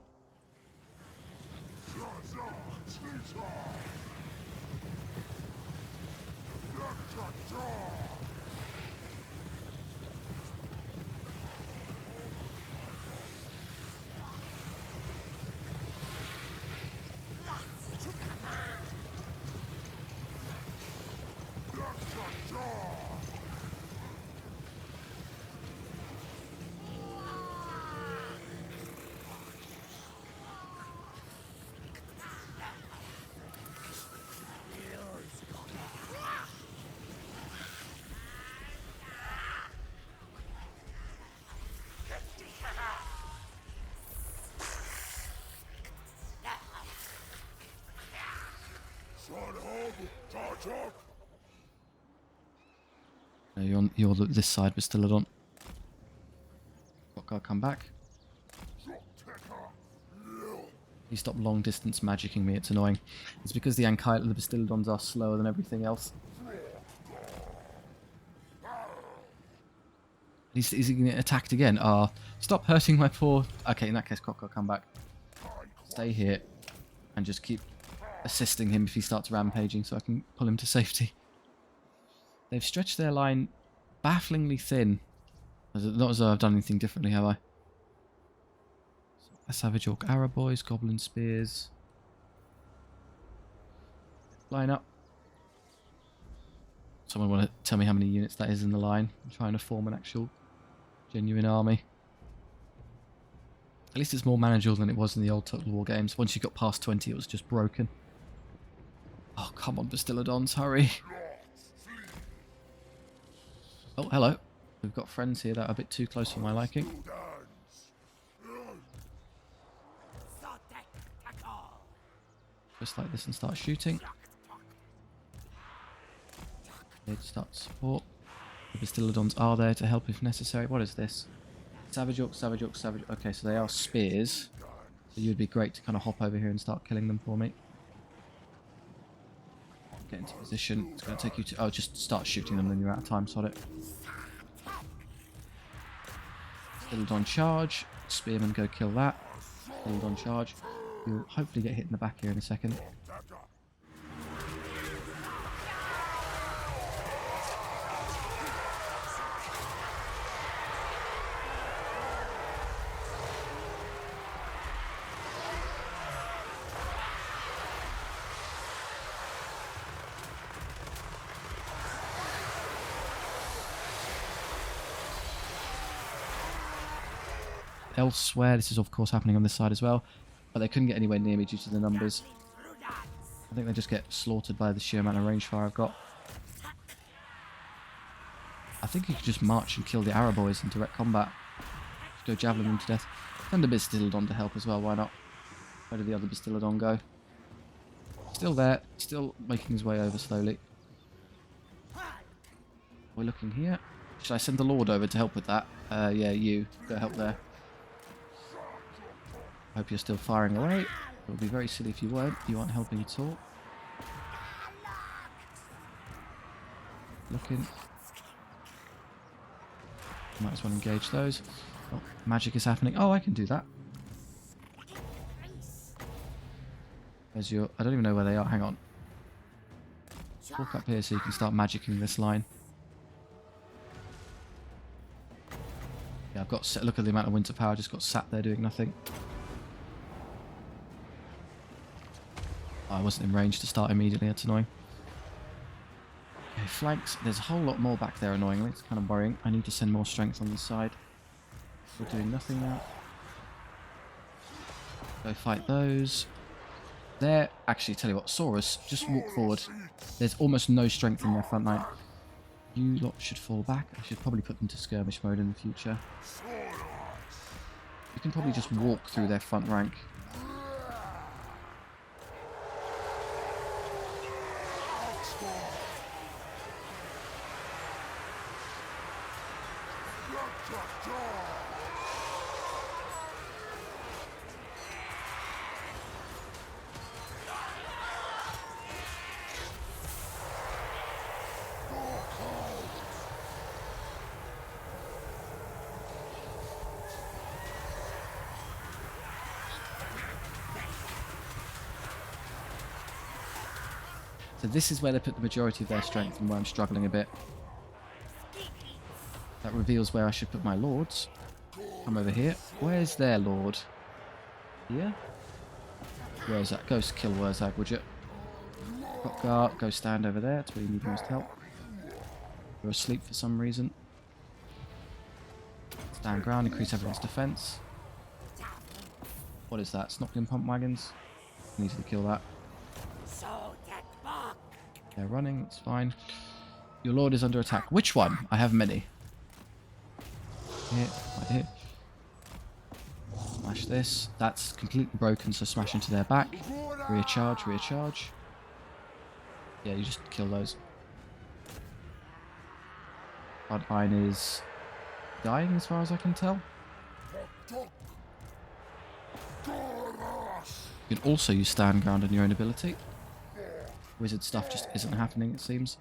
No, you're this side, but still on. Kroq-Gar, come back. You stop long distance magicking me, it's annoying. It's because the Ankylo, the Bastiladons are slower than everything else. He's getting attacked again. Stop hurting my poor... Okay, in that case, Kroq-Gar, come back. Stay here and just keep assisting him if he starts rampaging so I can pull him to safety. They've stretched their line bafflingly thin. Not as though I've done anything differently, have I? A Savage Orc Arrow Boys, Goblin Spears. Line up. Someone want to tell me how many units that is in the line? I'm trying to form an actual genuine army. At least it's more manageable than it was in the old Total War games. Once you got past 20, it was just broken. Oh, come on, Bastiladons, hurry. Oh, hello. We've got friends here that are a bit too close for my liking. Just like this and start shooting. Need to start support. The Bastiladons are there to help if necessary. What is this? Savage Orc, Savage Orc, Savage... Okay, so they are spears. So you'd be great to kind of hop over here and start killing them for me. Get into position. It's going to take you to... Oh, just start shooting them, then you're out of time. Sod it. Bastiladon charge. Spearmen go kill that. Bastiladon charge. You'll hopefully get hit in the back here in a second. Elsewhere, this is of course happening on this side as well, but they couldn't get anywhere near me due to the numbers. I think they just get slaughtered by the sheer amount of range fire I've got. I think you could just march and kill the Arrow Boys in direct combat. Just go javelin them to death. Send a Bastiladon to help as well, why not? Where did the other Bastiladon go? Still there, still making his way over slowly. We're looking here. Should I send the Lord over to help with that? Yeah, you. Go help there. Hope you're still firing away. It would be very silly if you weren't. You aren't helping at all. Looking. Might as well engage those. Oh, magic is happening. Oh, I can do that. There's your... I don't even know where they are. Hang on. Walk up here so you can start magicking this line. Yeah, I've got... Look at the amount of winter power. I just got sat there doing nothing. I wasn't in range to start immediately, that's annoying. Okay, flanks. There's a whole lot more back there, annoyingly. It's kind of worrying. I need to send more strength on this side. We're doing nothing now. Go fight those. There. Actually, tell you what, Saurus, just walk forward. There's almost no strength in their front line. You lot should fall back. I should probably put them to skirmish mode in the future. You can probably just walk through their front rank. So this is where they put the majority of their strength and where I'm struggling a bit. That reveals where I should put my lords. Come over here. Where's their lord? Here? Where's that? Go kill Wurrzag, would you? Kroq-Gar, go stand over there. That's where you need most help. You're asleep for some reason. Stand ground, increase everyone's defense. What is that? Snockling pump wagons? Need to kill that. They're running, that's fine. Your lord is under attack. Which one? I have many. Here, right here. Smash this. That's completely broken, so smash into their back. Rear charge, rear charge. Yeah, you just kill those. Front line is dying as far as I can tell. You can also use stand ground on your own ability. Wizard stuff just isn't happening, it seems.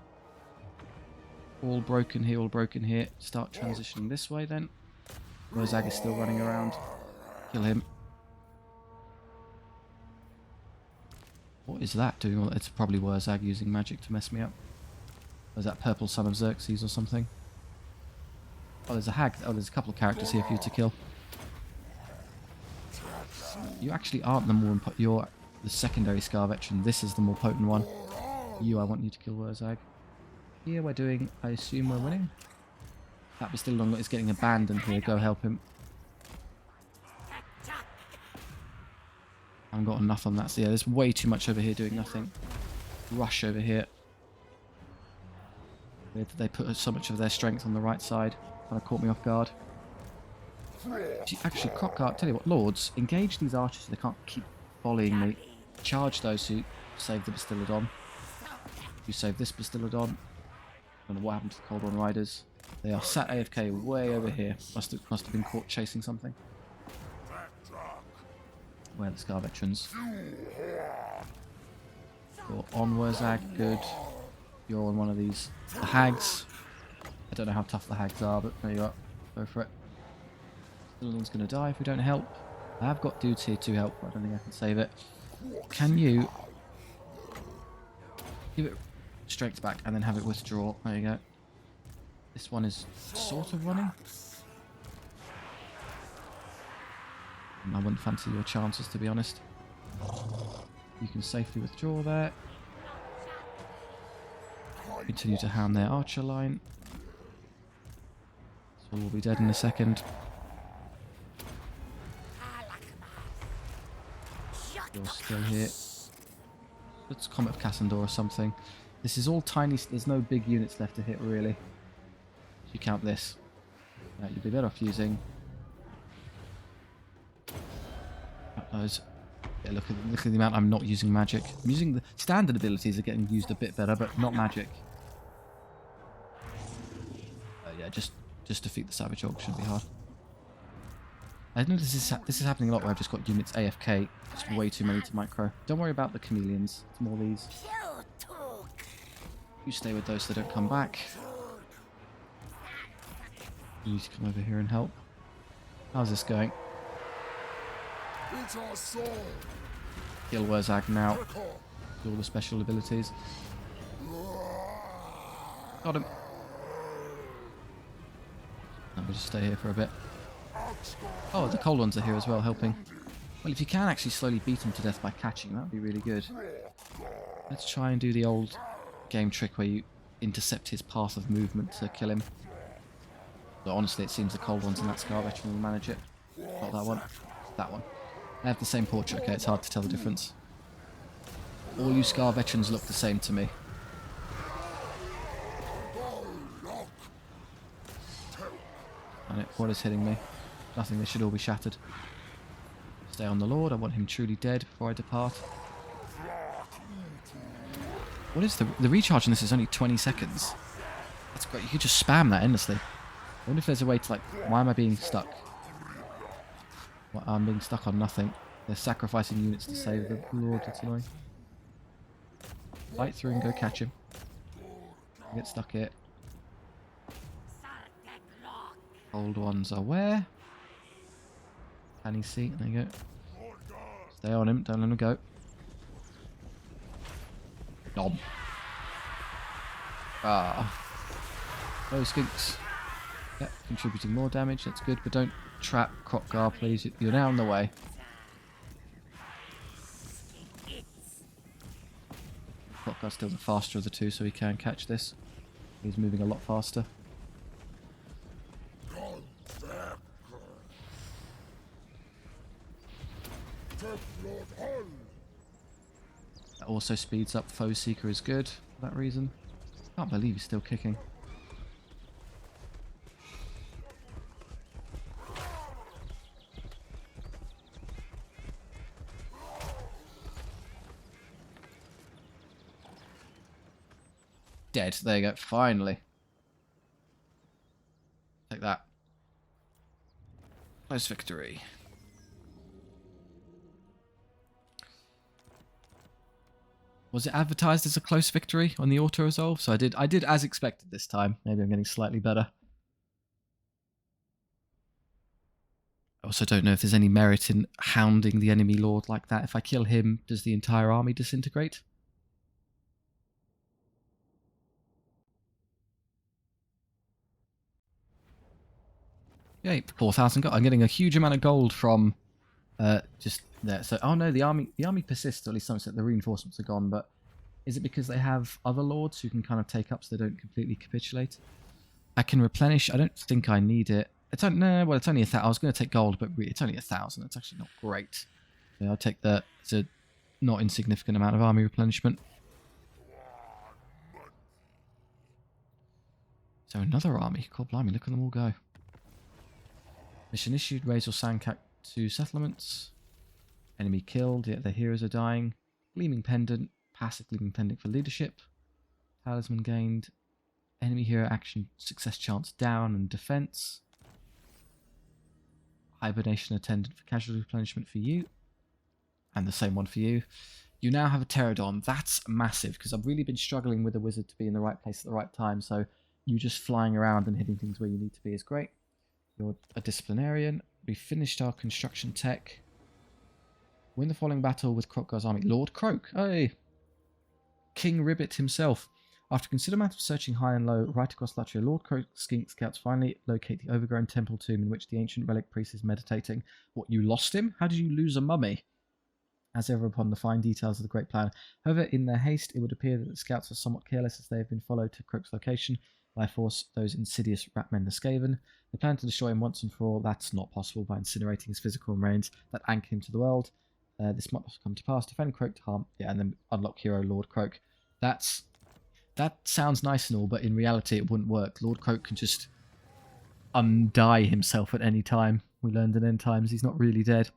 All broken here, all broken here. Start transitioning this way then. Wurrzag is still running around. Kill him. What is that doing? It's probably Wurrzag using magic to mess me up. Or is that Purple Son of Xerxes or something? Oh, there's a hag. Oh, there's a couple of characters here for you to kill. You actually aren't the more important. You're the secondary Scar Veteran. This is the more potent one. I want you to kill Wurrzag. Here we're doing, I assume we're winning. That Bastillon is getting abandoned here. Go help him. I haven't got enough on that. So yeah, there's way too much over here doing nothing. Rush over here. They put so much of their strength on the right side. Kind of caught me off guard. Actually, Kroq-Gar, tell you what, lords, engage these archers so they can't keep volleying me. Charge those who save the Bastillodon. You save this Bastillodon. I don't know what happened to the Cold One Riders. They are sat AFK way over here. Must have been caught chasing something. Where are the Scar Veterans? You're on Wurrzag, good. You're on one of these. The hags. I don't know how tough the hags are, but there you are. Go for it. Bastillodon's going to die if we don't help. I have got dudes here to help, but I don't think I can save it. Can you give it strength back and then have it withdraw? There you go. This one is sort of running. I wouldn't fancy your chances, to be honest. You can safely withdraw there. Continue to hound their archer line. So we'll be dead in a second. You're still here. Let's Comet of Cassandor or something. This is all tiny. There's no big units left to hit, really. If you count this. You'd be better off using those. Yeah, look at the amount I'm not using magic. I'm using the standard abilities are getting used a bit better, but not magic. Yeah, just defeat the Savage Orc shouldn't be hard. I know this is happening a lot where I've just got units AFK. Just way too many to micro. Don't worry about the chameleons. It's more these. You stay with those so they don't come back. You need to come over here and help. How's this going? Kill Wurrzag now. Do all the special abilities. Got him. I'm going to stay here for a bit. Oh, the cold ones are here as well, helping. Well, if you can actually slowly beat him to death by catching, that would be really good. Let's try and do the old game trick where you intercept his path of movement to kill him. But honestly, it seems the cold ones and that Scar Veteran will manage it. Not that one. That one. They have the same portrait. Okay, it's hard to tell the difference. All you Scar Veterans look the same to me. And what is hitting me? Nothing. They should all be shattered. Stay on the Lord. I want him truly dead before I depart. You're still here. Let's try and do the old game trick where you intercept his path of movement to kill him. But honestly, it seems the cold ones and that Scar Veteran will manage it. Not that one. That one. They have the same portrait. Okay, it's hard to tell the difference. All you Scar Veterans look the same to me. On it. What is hitting me? Nothing. They should all be shattered. Stay on the Lord. I want him truly dead before I depart. What is the recharge on this is only 20 seconds. That's great. You could just spam that endlessly. I wonder if there's a way to like... Why am I being stuck? Well, I'm being stuck on nothing. They're sacrificing units to save the Lord. That's annoying. Fight through and go catch him. Get stuck here. Old ones are where? Can he see? There you go. Stay on him. Don't let him go. Knob. Ah. Those skinks. Yep, contributing more damage. That's good, but don't trap Kroq-Gar, please. You're now in the way. Kroq-Gar's still the faster of the two, so he can catch this. He's moving a lot faster. That also speeds up Foe Seeker is good for that reason. Can't believe he's still kicking. Dead. There you go. Finally. Take that. Close victory. Was it advertised as a close victory on the auto resolve? So I did as expected this time. Maybe I'm getting slightly better. I also don't know if there's any merit in hounding the enemy lord like that. If I kill him, does the entire army disintegrate? Yay, 4,000 gold. I'm getting a huge amount of gold from just there. So, oh no, the army persists, or at least some said the reinforcements are gone, but is it because they have other lords who can kind of take up so they don't completely capitulate? I can replenish. I don't think I need it. It's only, no, well, it's only 1,000. I was going to take gold, but it's only 1,000. It's actually not great. Yeah, I'll take that. It's a not insignificant amount of army replenishment. So another army. God blimey, look at them all go. Mission issued, raise your sandcat to settlements. Enemy killed, yet their heroes are dying. Gleaming pendant, passive gleaming pendant for leadership. Talisman gained. Enemy hero action success chance down and defense. Hibernation attendant for casualty replenishment for you. And the same one for you. You now have a pterodon. That's massive, because I've really been struggling with a wizard to be in the right place at the right time, so you just flying around and hitting things where you need to be is great. You're a disciplinarian. We finished our construction tech. Win the following battle with Kroq-Gar's army. Lord Kroq. Hey! King Ribbit himself. After a considerable amount of searching high and low right across Latria, Lord Kroq's skink scouts finally locate the overgrown temple tomb in which the ancient relic priest is meditating. What, you lost him? How did you lose a mummy? As ever upon the fine details of the great plan. However, in their haste, it would appear that the scouts are somewhat careless as they have been followed to Kroq's location by force those insidious ratmen the Skaven. They plan to destroy him once and for all. That's not possible by incinerating his physical remains that anchor him to the world. This might come to pass. Defend Kroq to harm. Yeah, and then unlock hero Lord Kroq. That sounds nice and all, but in reality it wouldn't work. Lord Kroq can just undie himself at any time. We learned in end times he's not really dead.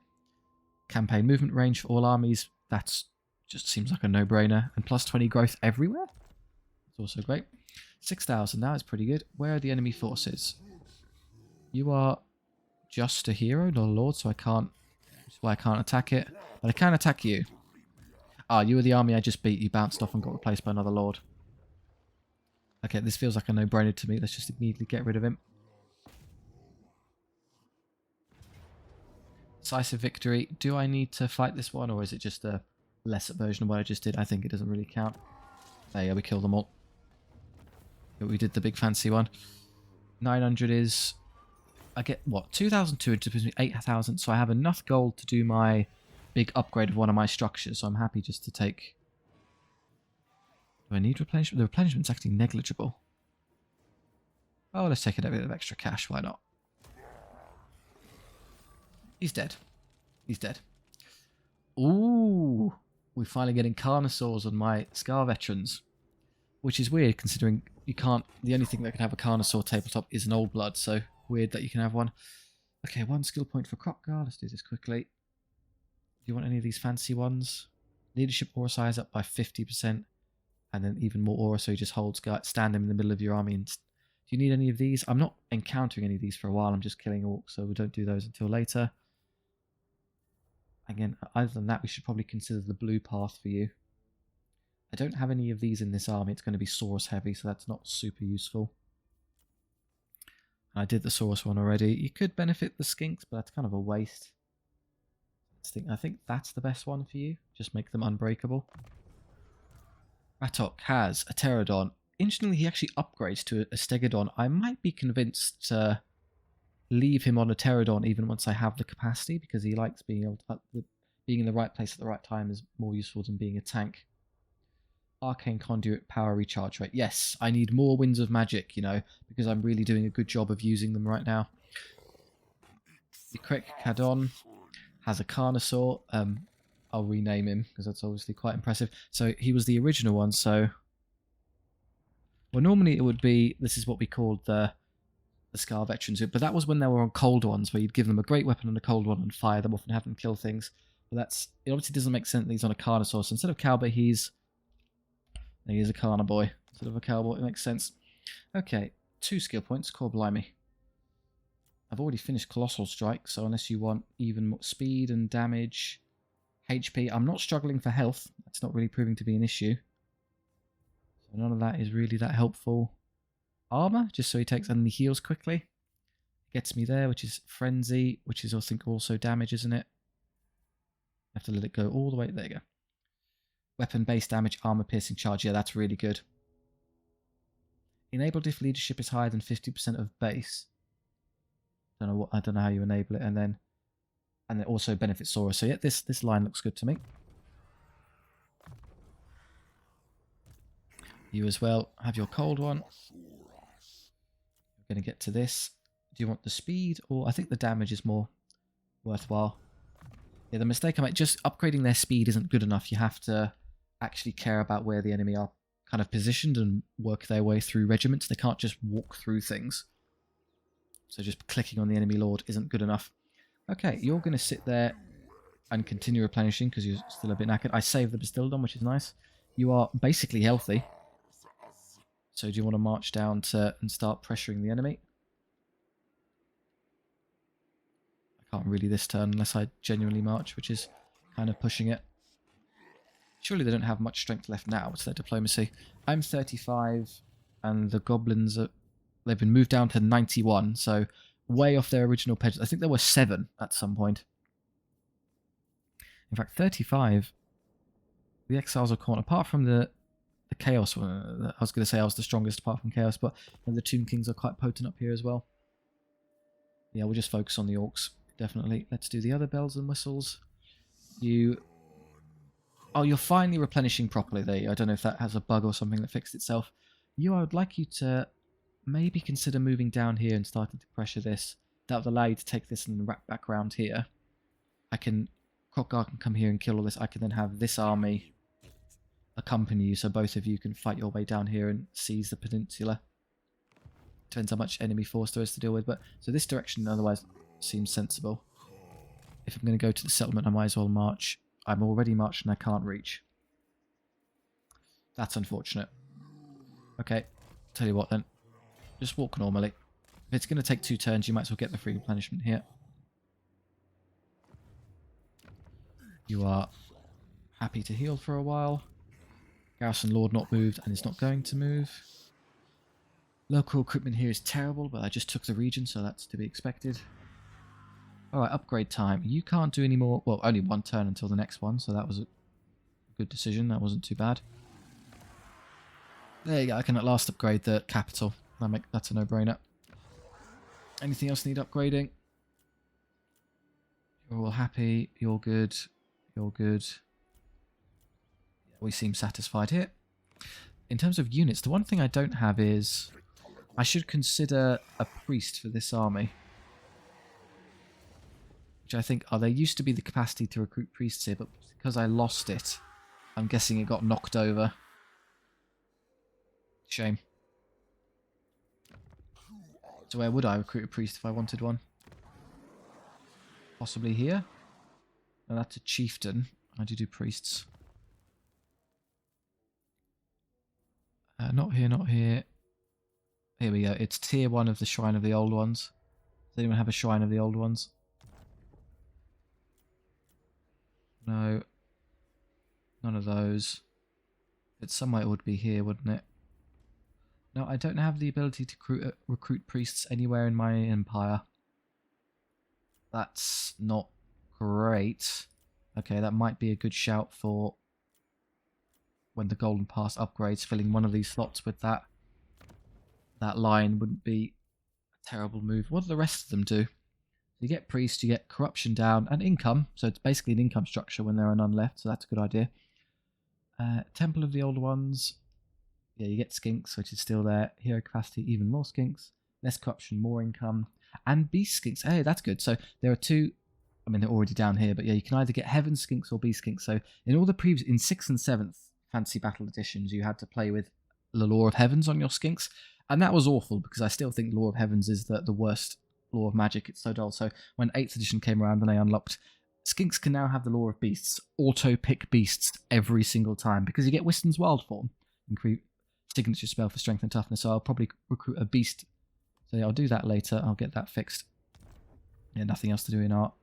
Campaign movement range for all armies. That's just seems like a no-brainer. And plus 20 growth everywhere. It's also great. 6,000 now is pretty good. Where are the enemy forces? You are just a hero, not a lord, so I can't. That's why I can't attack it. But I can attack you. Ah, you were the army I just beat. You bounced off and got replaced by another lord. Okay, this feels like a no-brainer to me. Let's just immediately get rid of him. Decisive victory. Do I need to fight this one, or is it just a lesser version of what I just did? I think it doesn't really count. There you go, we killed them all. We did the big fancy one. 900 is... I get, what, 2,200 gives me 8,000, so I have enough gold to do my big upgrade of one of my structures, so I'm happy just to take... Do I need replenishment? The replenishment's actually negligible. Oh, let's take a bit of extra cash, why not? He's dead. He's dead. Ooh! We're finally getting Carnosaurs on my Scar Veterans. Which is weird, considering you can't... The only thing that can have a Carnosaur tabletop is an Old Blood, so weird that you can have one. Okay, 1 skill point for Kroq-Gar. Let's do this quickly. Do you want any of these fancy ones? Leadership aura size up by 50%. And then even more aura, so he just stand him in the middle of your army. And do you need any of these? I'm not encountering any of these for a while. I'm just killing orcs, so we don't do those until later. Again, other than that, we should probably consider the blue path for you. I don't have any of these in this army. It's going to be Saurus heavy, so that's not super useful. I did the Saurus one already. You could benefit the Skinks, but that's kind of a waste. I think that's the best one for you. Just make them unbreakable. Ratok has a Pterodon. Interestingly, he actually upgrades to a Stegodon. I might be convinced to leave him on a Pterodon even once I have the capacity, because he likes being able to, being in the right place at the right time is more useful than being a tank. Arcane Conduit, power recharge rate. Yes, I need more Winds of Magic, you know, because I'm really doing a good job of using them right now. The Kroq-Gar has a Carnosaur. I'll rename him because that's obviously quite impressive. So he was the original one, so... Well, normally it would be... This is what we called the Scar Veterans, but that was when they were on cold ones, where you'd give them a great weapon on a cold one and fire them off and have them kill things. But that's... It obviously doesn't make sense that he's on a Carnosaur, so instead of Cowboy, he's a Carnaboy. Instead of a Cowboy, it makes sense. Okay, 2 skill points. Core Blimey. I've already finished Colossal Strike, so unless you want even more speed and damage... HP. I'm not struggling for health. That's not really proving to be an issue. So none of that is really that helpful. Armor, just so he takes and he heals quickly. Gets me there, which is Frenzy, which is I think also damage, isn't it? I have to let it go all the way. There you go. Weapon-based damage, armor piercing charge. Yeah, that's really good. Enabled if leadership is higher than 50% of base. I don't know how you enable it, and then also benefits Saurus. So yeah, this line looks good to me. You as well have your cold one. We're going to get to this. Do you want the speed, or I think the damage is more worthwhile. Yeah, the mistake I made, just upgrading their speed isn't good enough. You have to actually care about where the enemy are kind of positioned and work their way through regiments. They can't just walk through things. So just clicking on the enemy lord isn't good enough. Okay, you're going to sit there and continue replenishing because you're still a bit knackered. I saved the Bastildon, which is nice. You are basically healthy. So do you want to march down and start pressuring the enemy? I can't really this turn unless I genuinely march, which is kind of pushing it. Surely they don't have much strength left now. It's their diplomacy. I'm 35 and the goblins they've been moved down to 91, so way off their original pledges. I think there were 7 at some point. In fact, 35. The exiles are caught. Apart from the chaos one, I was going to say I was the strongest apart from chaos, but the Tomb Kings are quite potent up here as well. Yeah, we'll just focus on the orcs, definitely. Let's do the other bells and whistles. Oh, you're finally replenishing properly there. I don't know if that has a bug or something that fixed itself. I would like you to maybe consider moving down here and starting to pressure this. That would allow you to take this and wrap back around here. Kroq-Gar can come here and kill all this. I can then have this army accompany you, so both of you can fight your way down here and seize the peninsula. Depends how much enemy force there is to deal with, but so this direction otherwise seems sensible. If I'm going to go to the settlement, I might as well march. I'm already marched and I can't reach. That's unfortunate. Okay, tell you what then. Just walk normally. If it's going to take 2 turns, you might as well get the free replenishment here. You are happy to heal for a while. Garrison Lord not moved and is not going to move. Local equipment here is terrible, but I just took the region, so that's to be expected. Alright, upgrade time. You can't do any more. Well, only 1 turn until the next one, so that was a good decision. That wasn't too bad. There you go. I can at last upgrade the capital. That's a no-brainer. Anything else need upgrading? You're all happy. You're good. You're good. We seem satisfied here. In terms of units, the one thing I don't have is... I should consider a priest for this army. Which I think... there used to be the capacity to recruit priests here, but because I lost it, I'm guessing it got knocked over. Shame. So where would I recruit a priest if I wanted one? Possibly here? No, that's a chieftain. I do priests. Not here, not here. Here we go. It's tier 1 of the Shrine of the Old Ones. Does anyone have a Shrine of the Old Ones? No. None of those. It's somewhere it would be here, wouldn't it? No, I don't have the ability to recruit priests anywhere in my empire. That's not great. Okay, that might be a good shout for when the Golden Pass upgrades. Filling one of these slots with that line wouldn't be a terrible move. What do the rest of them do? You get priests, you get corruption down, and income. So it's basically an income structure when there are none left, so that's a good idea. Temple of the Old Ones. Yeah, you get skinks, which is still there. Hero capacity, even more skinks. Less corruption, more income. And beast skinks. Hey, that's good. So there are two. I mean, they're already down here, but yeah, you can either get heaven skinks or beast skinks. So in all the previous, in 6th and 7th Fantasy Battle editions, you had to play with the Law of Heavens on your skinks. And that was awful, because I still think Law of Heavens is the worst law of magic. It's so dull. So when 8th edition came around and they unlocked, skinks can now have the Law of Beasts. Auto-pick beasts every single time, because you get Wiston's Wild Form. And signature spell for strength and toughness, so I'll probably recruit a beast. So yeah, I'll do that later. I'll get that fixed. Yeah, nothing else to do in art.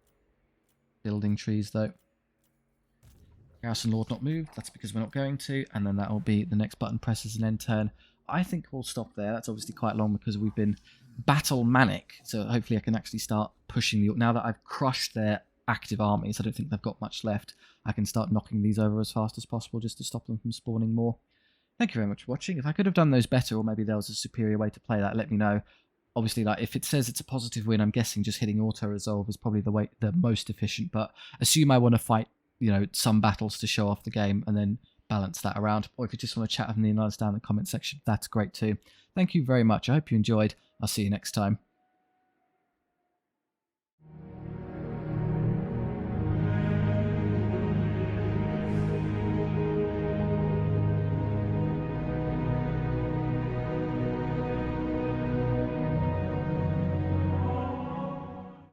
Building trees, though. Garrison Lord not moved. That's because we're not going to. And then that will be the next button press as an end turn. I think we'll stop there. That's obviously quite long because we've been battle manic. So hopefully I can actually start pushing the... Now that I've crushed their active armies, I don't think they've got much left. I can start knocking these over as fast as possible just to stop them from spawning more. Thank you very much for watching. If I could have done those better, or maybe there was a superior way to play that, let me know. Obviously, like if it says it's a positive win, I'm guessing just hitting auto-resolve is probably the most efficient, but assume I want to fight, you know, some battles to show off the game and then balance that around. Or if you just want to chat with me and let us down in the comment section, that's great too. Thank you very much. I hope you enjoyed. I'll see you next time.